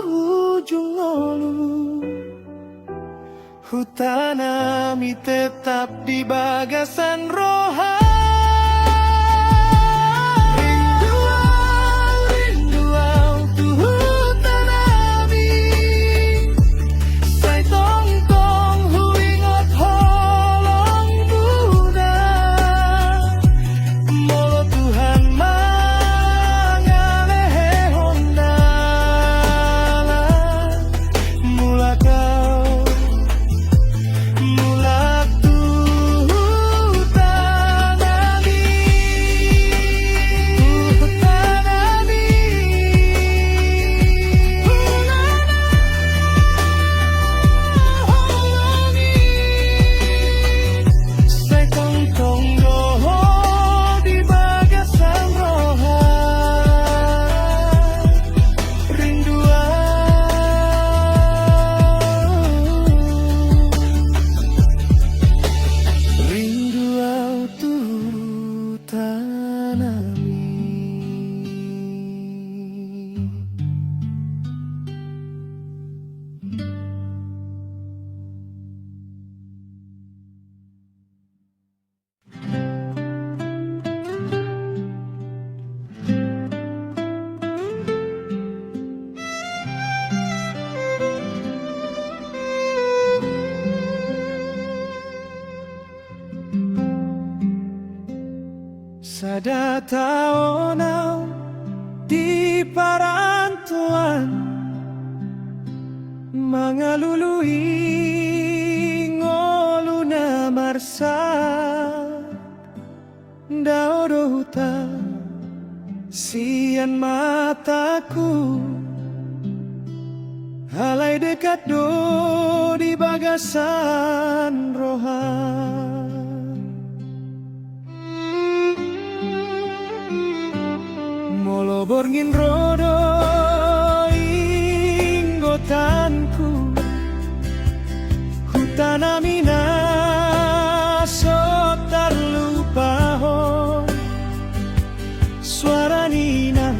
ujung ulu. Hutanami tetap di bagasan roha. Sada taonau di parantuan mangalului ngoluna marsa daodo huta sian mataku halai dekat do di bagasan rohan. Molo borngin rodo inggotanku hutanamina sotar lupahon suara nina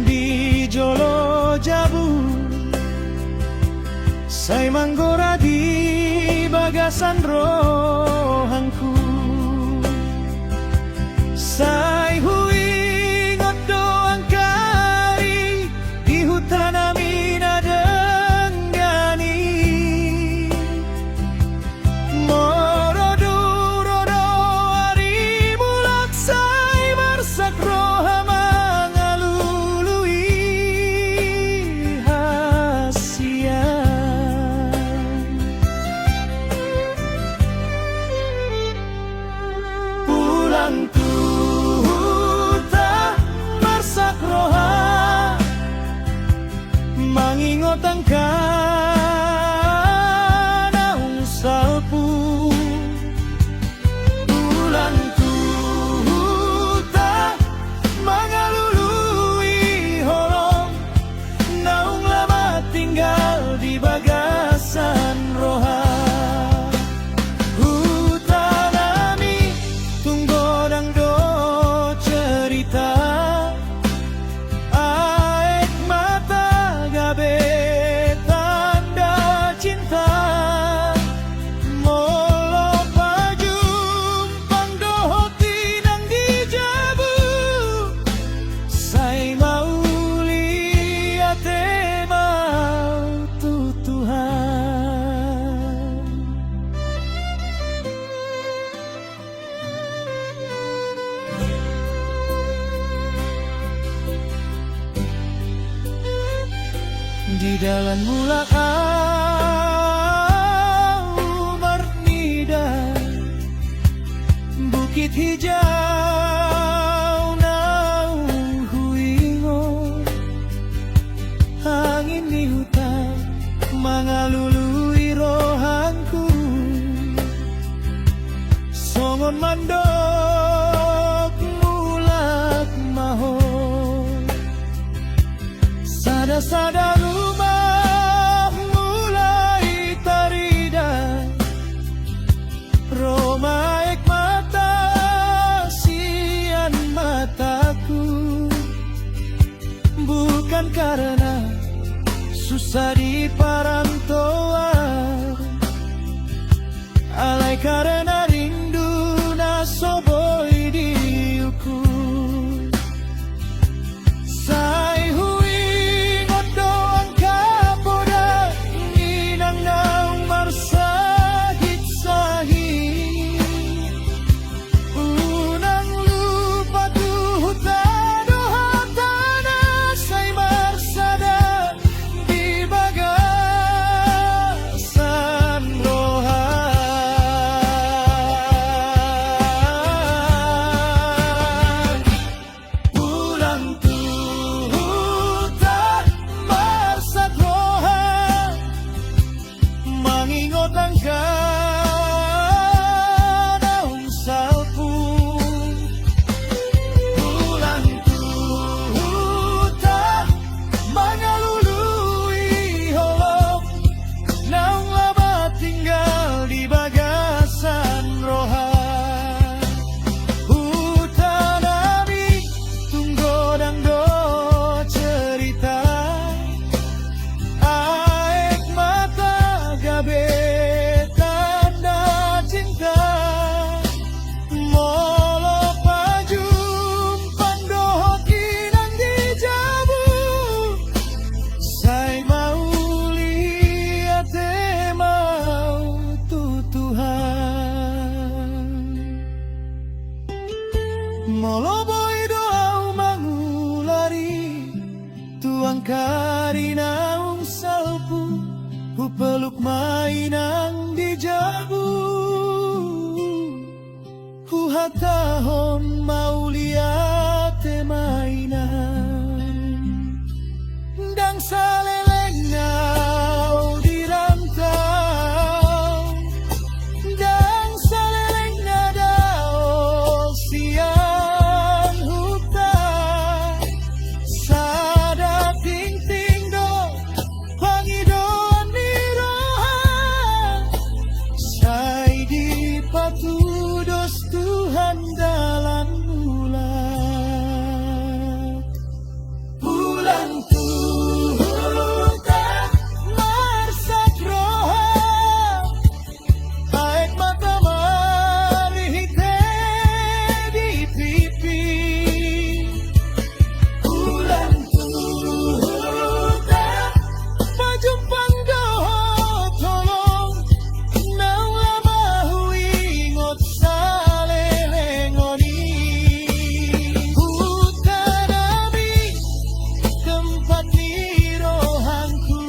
di jolo jabu sai manggora di bagasan rohangku sai hui tanamina denggani morodo rodo ari mulak sai marsak roha mangalului hasian pulang tuhuta marsak roha mangingot ang kanaong salpu ulang tuhuta mangalului horong naung lama tinggal di bagasan roha. Hutanami tunggodang do cerita tanda cinta molo pajumpang dohoti nang dijabu sai mau liate mau tutuhan di dalam mula marnida bukit hijau nau huingo angin di hutan mangalului rohangku songon mandok mulak mahon sada-sada rumah mulai tarida romaik mata sian mataku karena susah di perantauan, alai karena rindu nasoboi diukur. Sai hui ngodong kapoda ninang naung marsahit sahi, unang lupa tuhuta doha tanah sai marsada di bagasan rohan. Pulang tuhuta marsat rohan, mengingot langkah naung salpu. Pulang tuhuta mengalului holok, naung lama tinggal di bagasan rohan. Hutan ami tunggu dan do cerita, aek mata gabe tanda cinta, molo pajum pandoh kinang dijabu, sai mau lihat mau tutuhan. Molo boy doa mangulari, tuang karinaung salpu, hu peluk mainang dijabu, hu hatahon mau lihat mainan. Dang salelengau di rantau, dang saleleng nadao siang hutan, sada ting ting do pangidoan di rohan, sai di patudos Tuhan dalam bulan. Pulang tuhuta marsat rohan, aek mata marihite di pipi. Pulang tuhuta pajumpang doho tolong, naung lama huingot salelengoni. Hutan ami tempat ni rohanku,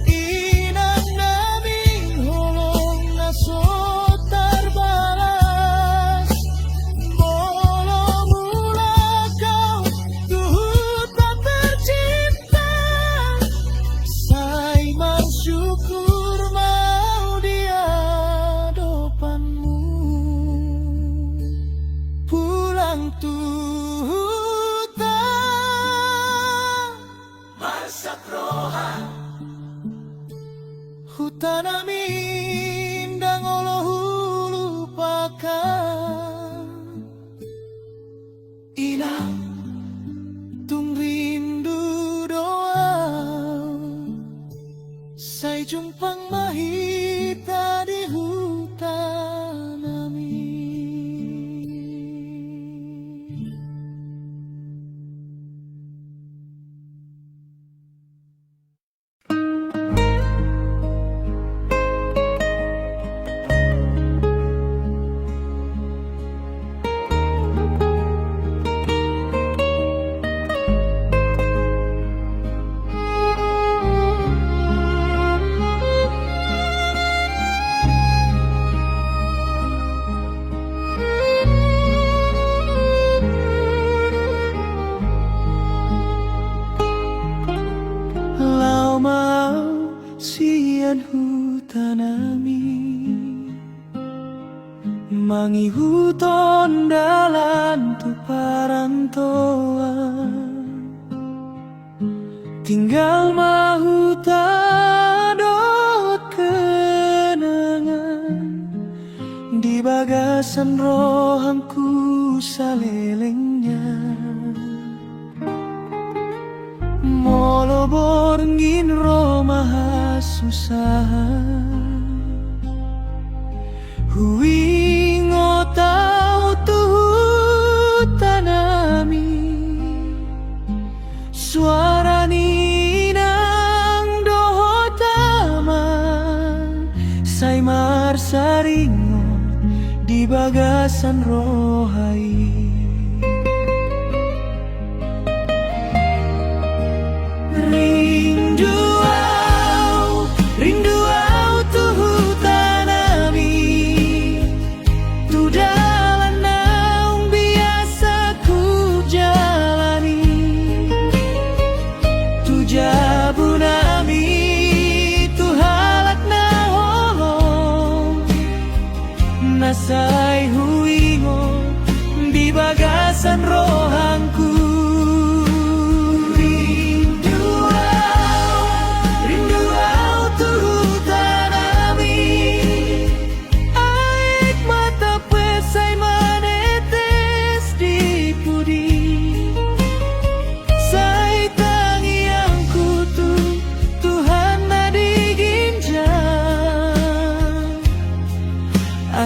inang nami holong nasotar balas, molo mula kau tuhuta tercipta, sai bersyukur mau di hadapanmu. Pulang tuhuta marsat rohan, hutan amin dang oloh lupakan, inang tung rindu doa, sai jumpang mahita di hutan amin. Lau mau sian hutan ami, mangi huton dalan tu parantauan, tinggal mahuta dot kenangan di bagasan rohanku salelengnya. molo borngin ro maha susah hui ngotau tu tanami suara ni nang dohotama sai mar saringo di bagasan rohai rindu au tu tanami tu jalan naung biasa ku jalani tu jabunami tu halak na holong nasai huingo di bagasan rohangku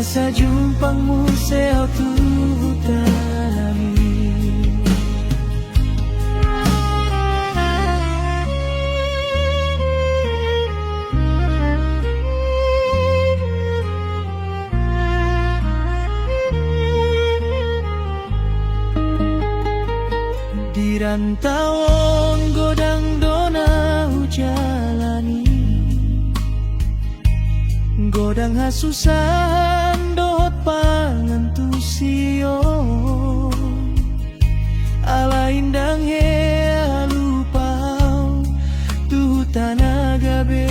asa jumpangmu seo tu tanami di rantauan godang dona jalani godang hasusan dot pangantusio ala indang he lupau tu tanaga be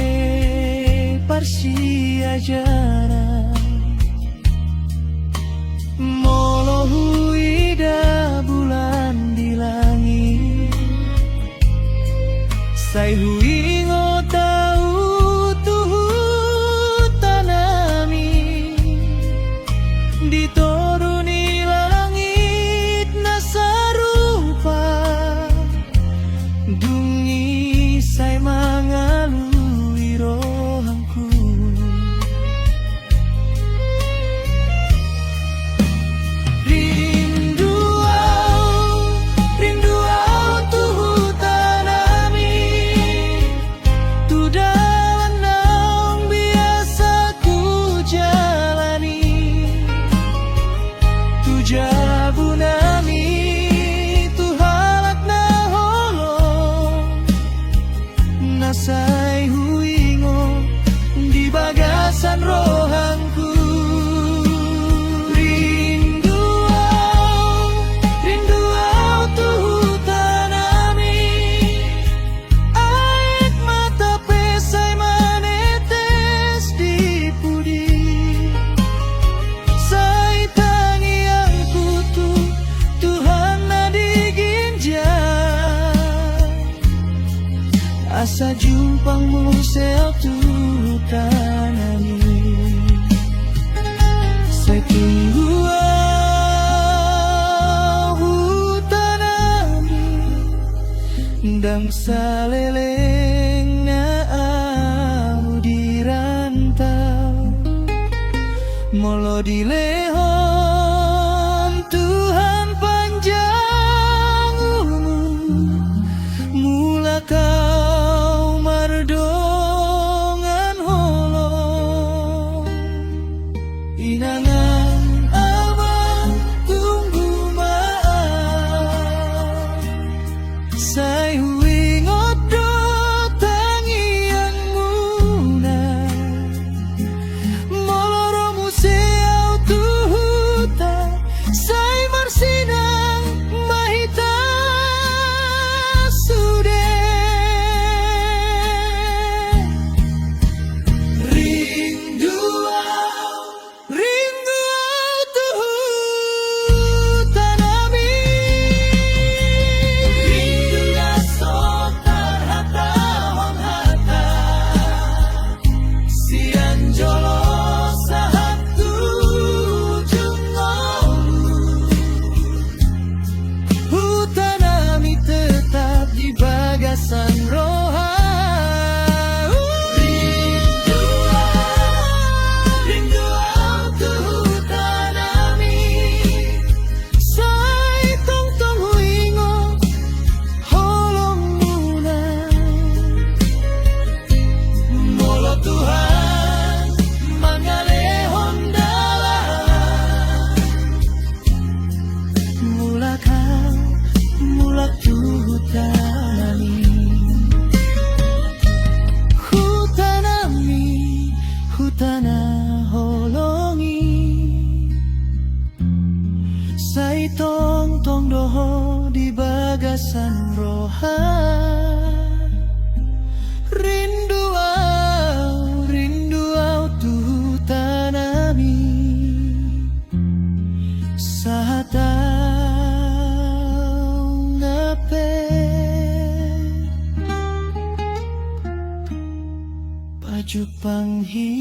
parsia jara molo huida bulan di langit sai hui ngotau dituruni langit nasarupa dungi sai mangalui rohangku rindu au tu tanami tu dalan naung biasa ku jalani jabunami tu halak na holong nasai huingo di bagasan rohangku rindu au tu tanami air mata pesai manetes di pudi sai asa jumpangmu seo tu tanami saya tunggu au tanami dang saleleng na au di rantau molo di lehon Tuhan panjang umur mula kau mardongan holong inangan abang tunggu maaf sai hui ngodot tangian muna moloromu seau tuhu doho di bagasan rohan. Rindu au tuh tanami sahatau ngape baju panghitam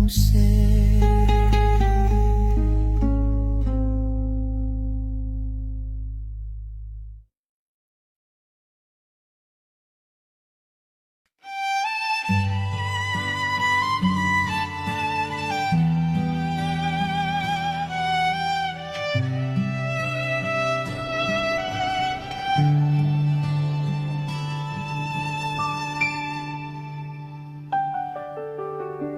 se.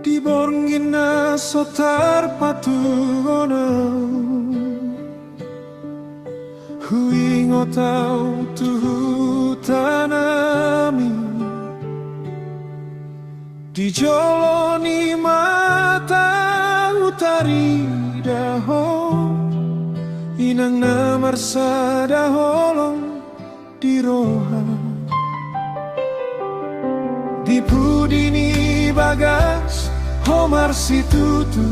Di borngina sotar patugono hui ngotau tuhu tanami di joloni mata utari daho inang namar sadaholong di roha di pudini bagas homar situtu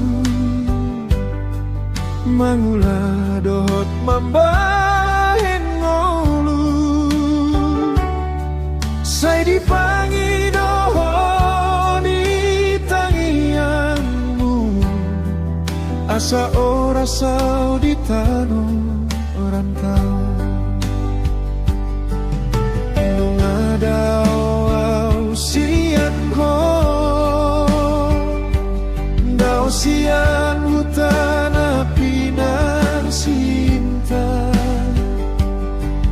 mangula dohot mambahin ngolu sai dipangi doho di tangianmu asa ora sau di tanong orang tahu nung ada sian ko dau sian hutan api nan sinta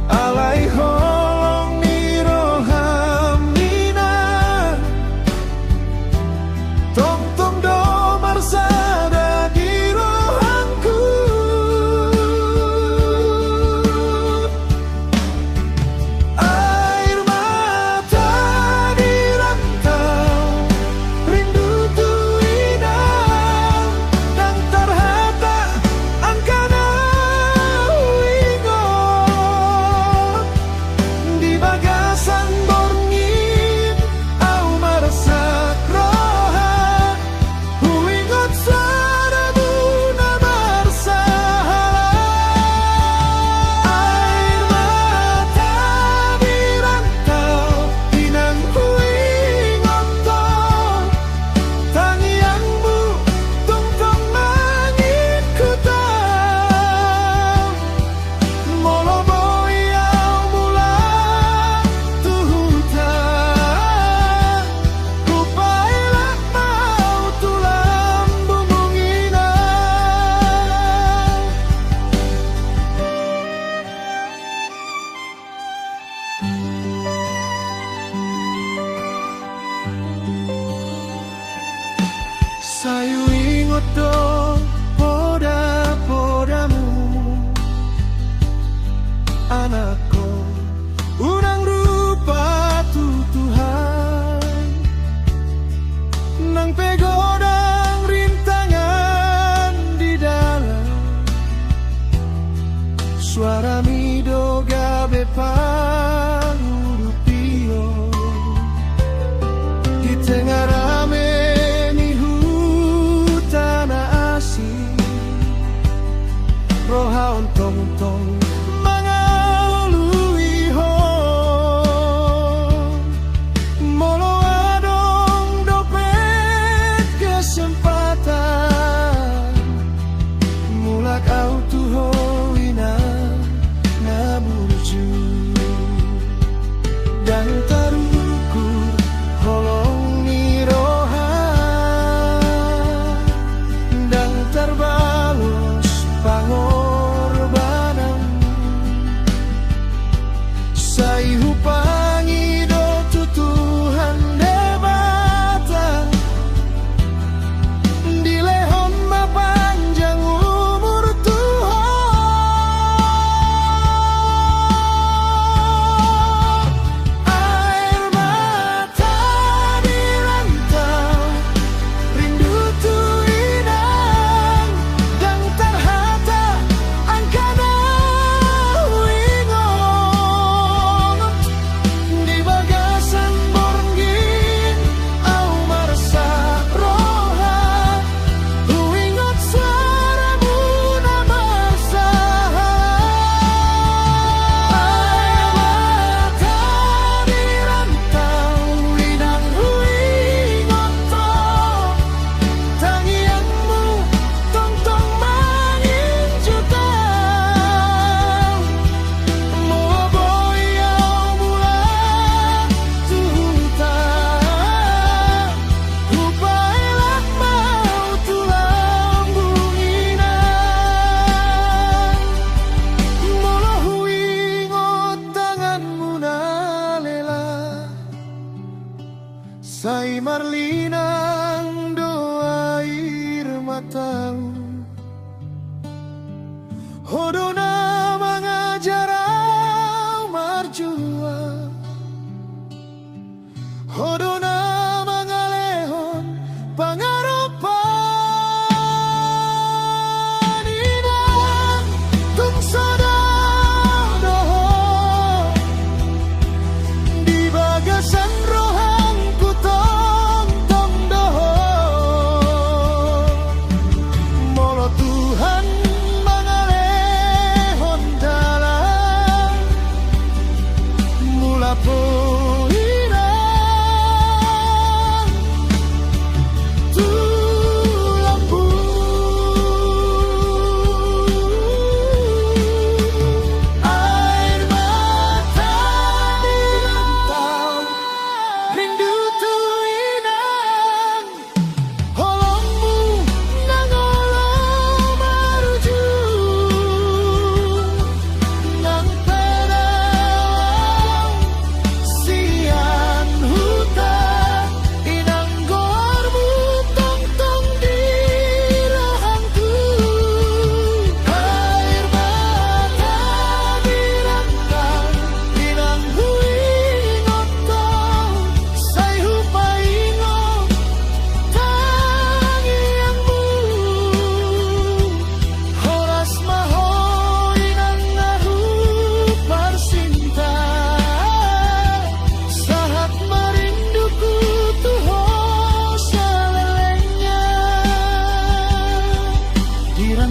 alai holong ni roham nina tong tong do marsada di rohanku air mata di rantau rindu tu inang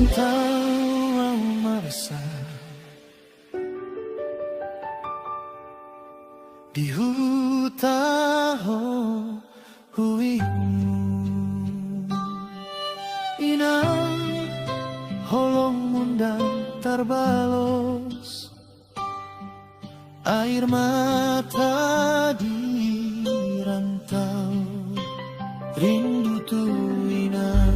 parantau marasa di hutan huimu inang holong mundang terbalos air mata di rantau rindu tuh inang.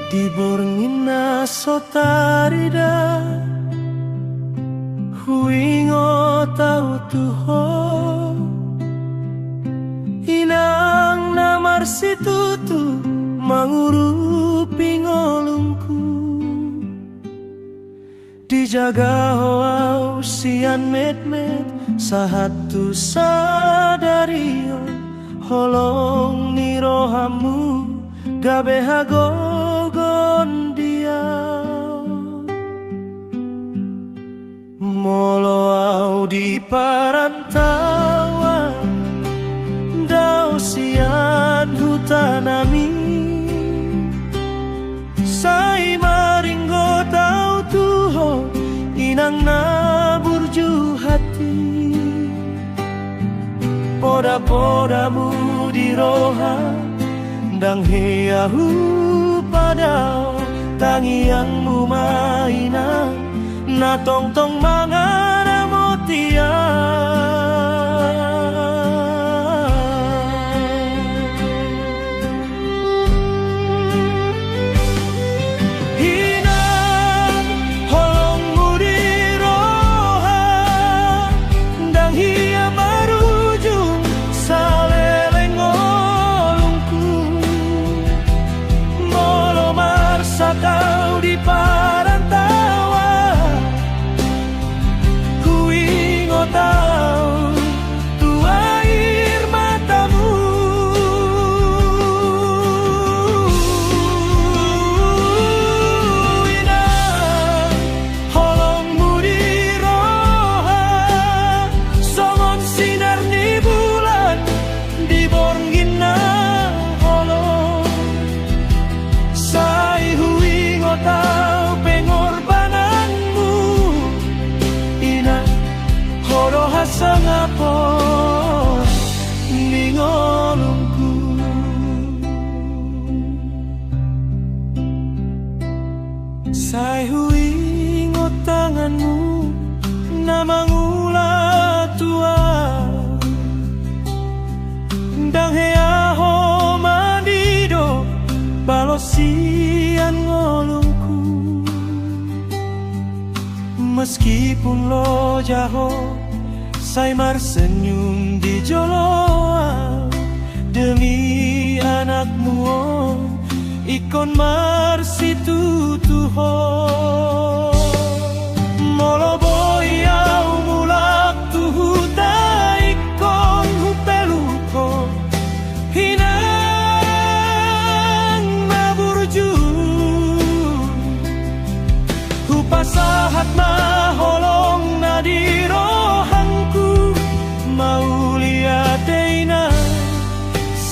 Di borngina sotarida huingo tau tuho inang namar situtu mangurupi ngolungku dijaga hoau sian met-met sahatu sadario holong nirohamu gabehago molo au di parantauan dau sian hutanami sai maringgo tau tuho inang naburju hati poda-podamu di roha dang heahu padao tangiangmu mainan na tong-tong mangana motia hinang holongmu di roha dang hia marujung saleleng olungku molo marsa kau di tahu tu air matamu inang holongmu di roha songon sinar ni bulan di borngina holong sai huingo tau pengorbananmu inang Horoha sangapo ningolungku sai huingo tanganmu namangula tua dang heaho mandido balosian ngolungku meskipun lo jauh sai mar senyum di joloa demi anakmu ikon mar situ tuho molo boyau mulak tuhu ta ikon hupeluko hinang naburju hupasahat maholong nadirohangku mau lihat deina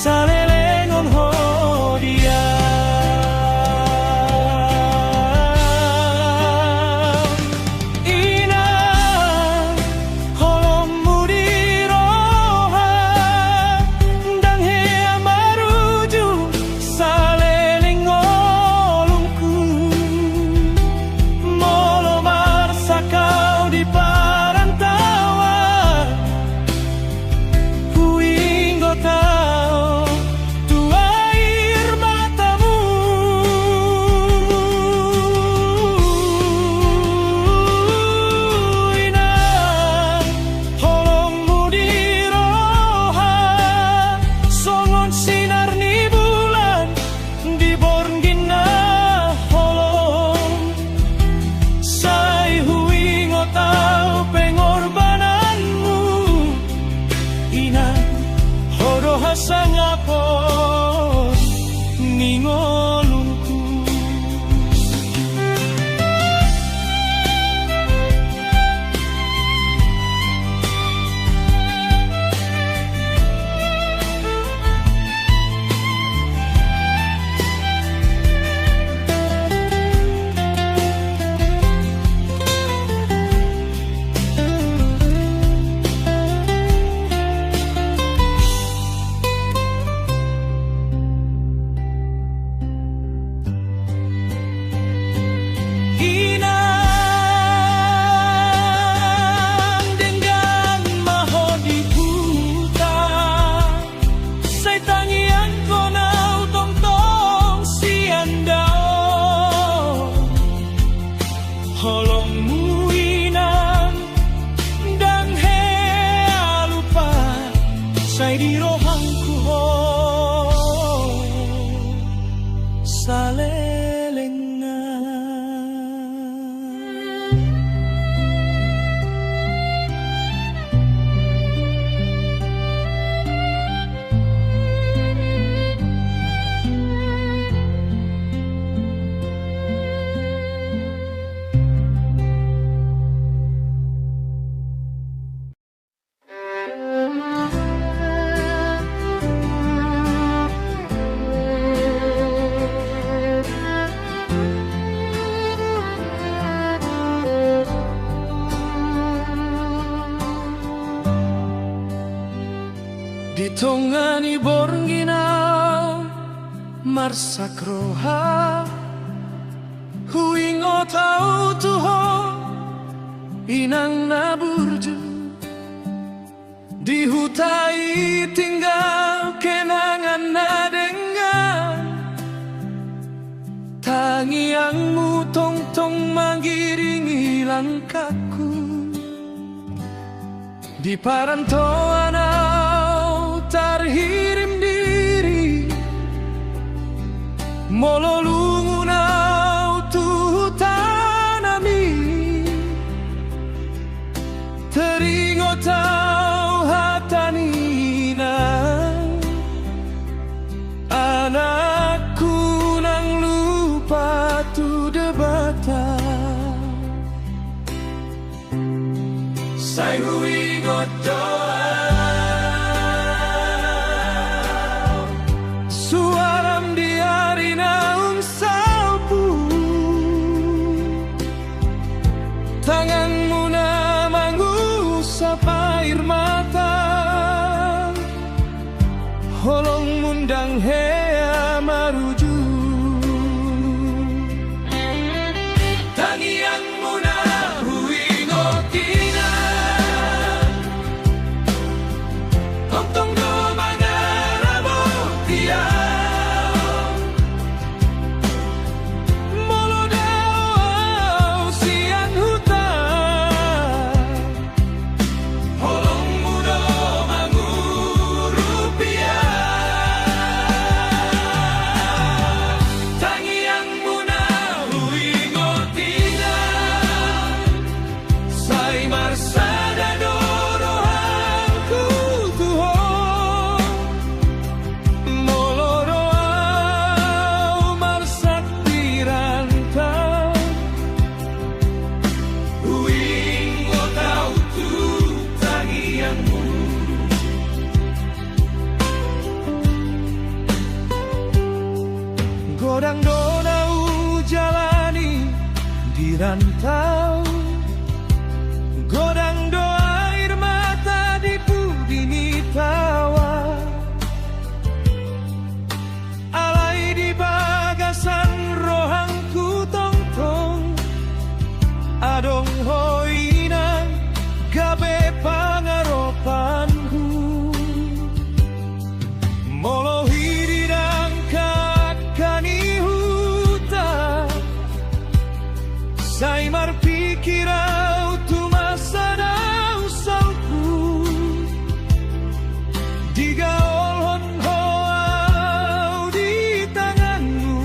salelengon hodia tongani bornginau marsakroha huingo tau tuho inang naburju di hutai tinggal kenangan nadengan tangiangmu tong-tong mengiringi langkahku di perantauan terhirim diri mololungunau tu tanami teringotau hatanina anakku nang lupa tu debata sai hui godoa suaram diari naung salpu tanganmu na mengusap air mata holong mundang hea maruju tangiangmu na huingo kina tong-tong do mangarabo tiao molodao siang hutan holong mudo mangurupiah tangiangmu na huingo tina sai marsada dorohanku tuho moloroau marsak tirantau huingo tau tu tangiangmu godang donau jalani di rantau godang do air mata di pudini tawa alai di bagasan rohangku tong-tong adong hoina gabe pangaropanku molohi di dangkakani huta sai marpikirau tu masa dausalku digaolhon hoau di tanganmu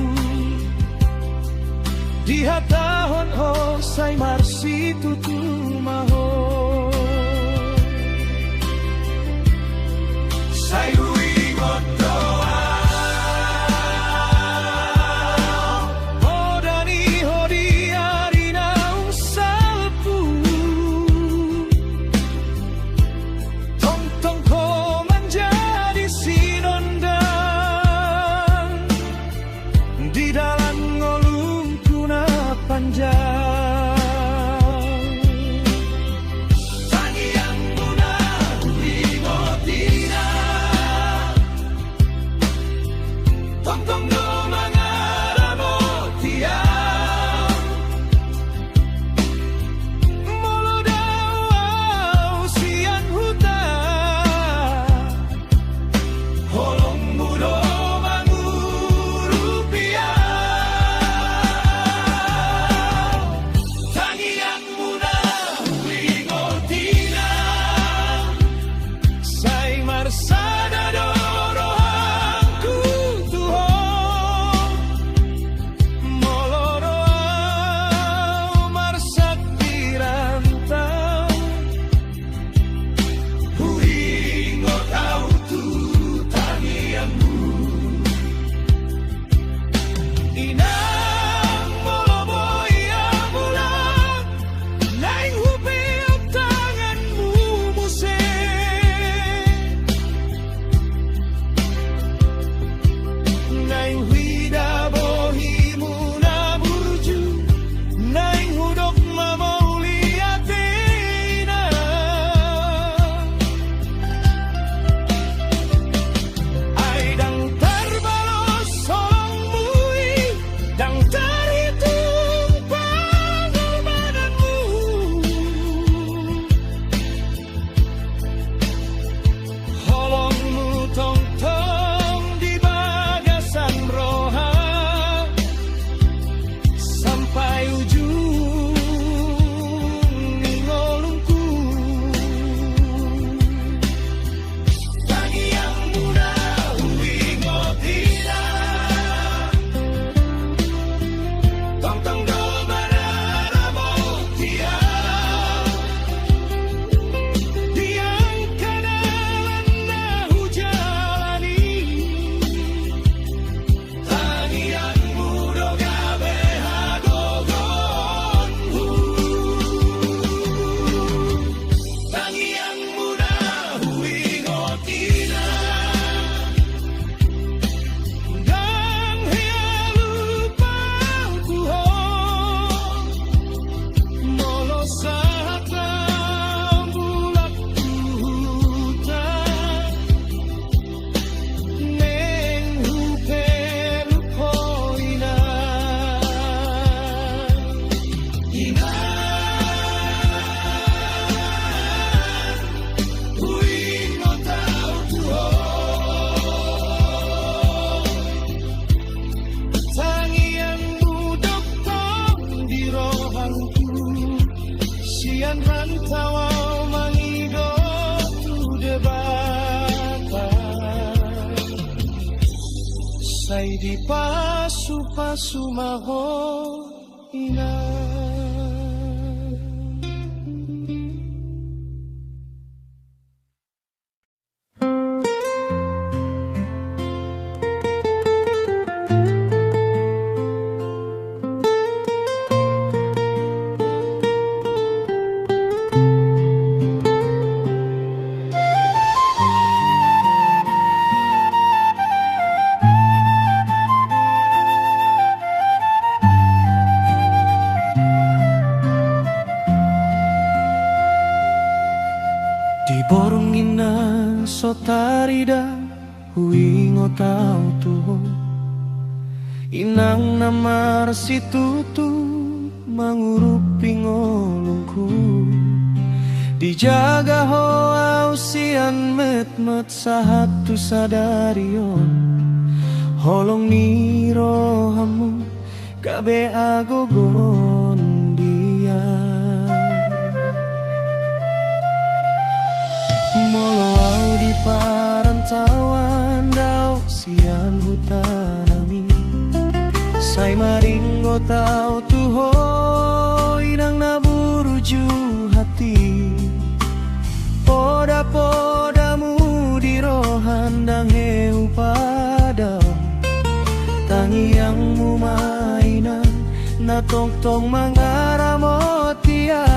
di hatahon ho sai marsi tutu maho sai hui godoa hodani hodiari naung salpu tong-tong ko menjadi sinondang di dalam ngolungku na panjang tong do mararamo dia Diang kanalan na hujalani Tangian mudo gabe hagogonmu Tangian muda huingotina Dan hialupa kuho Molo sata bulak tuhuta Neng hupelu koina Tangian budok tong di rohangku Sian rantawa mangido tu debata Sai di pasu-pasu maho ina Di borongina sotarida huingo tau tuho Inang namar situtu mangurupi ngolongku Dijaga ho ausian met-met sahatu sadarion Holong ni rohamu gabe agogon dia Moloau di parantauan dau sian hutanami Sai maringgo tau tuho inang naburuju hati Poda-podamu di rohandang heu padau Tangiangmu mainan na tong-tong mangaramo tiang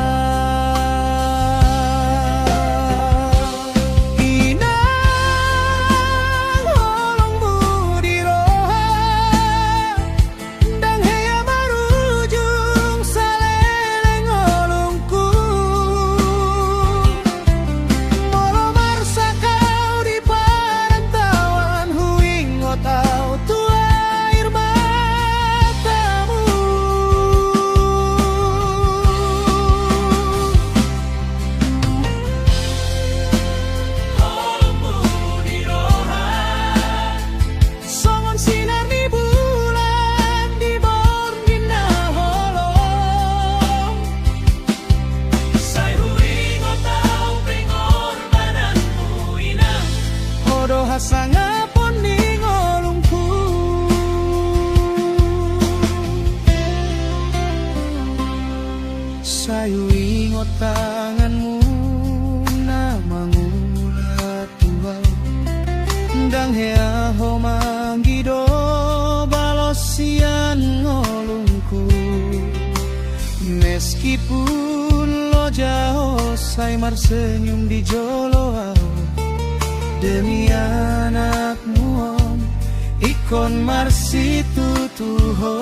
Sangapon ni ngolongku Sayu ingot tanganmu na mangulat tuwa Dang heaho manggido balosian ngolongku Meskipun lo jauh say marsenyum di joloau Demi anakmu ikon marsitu tuho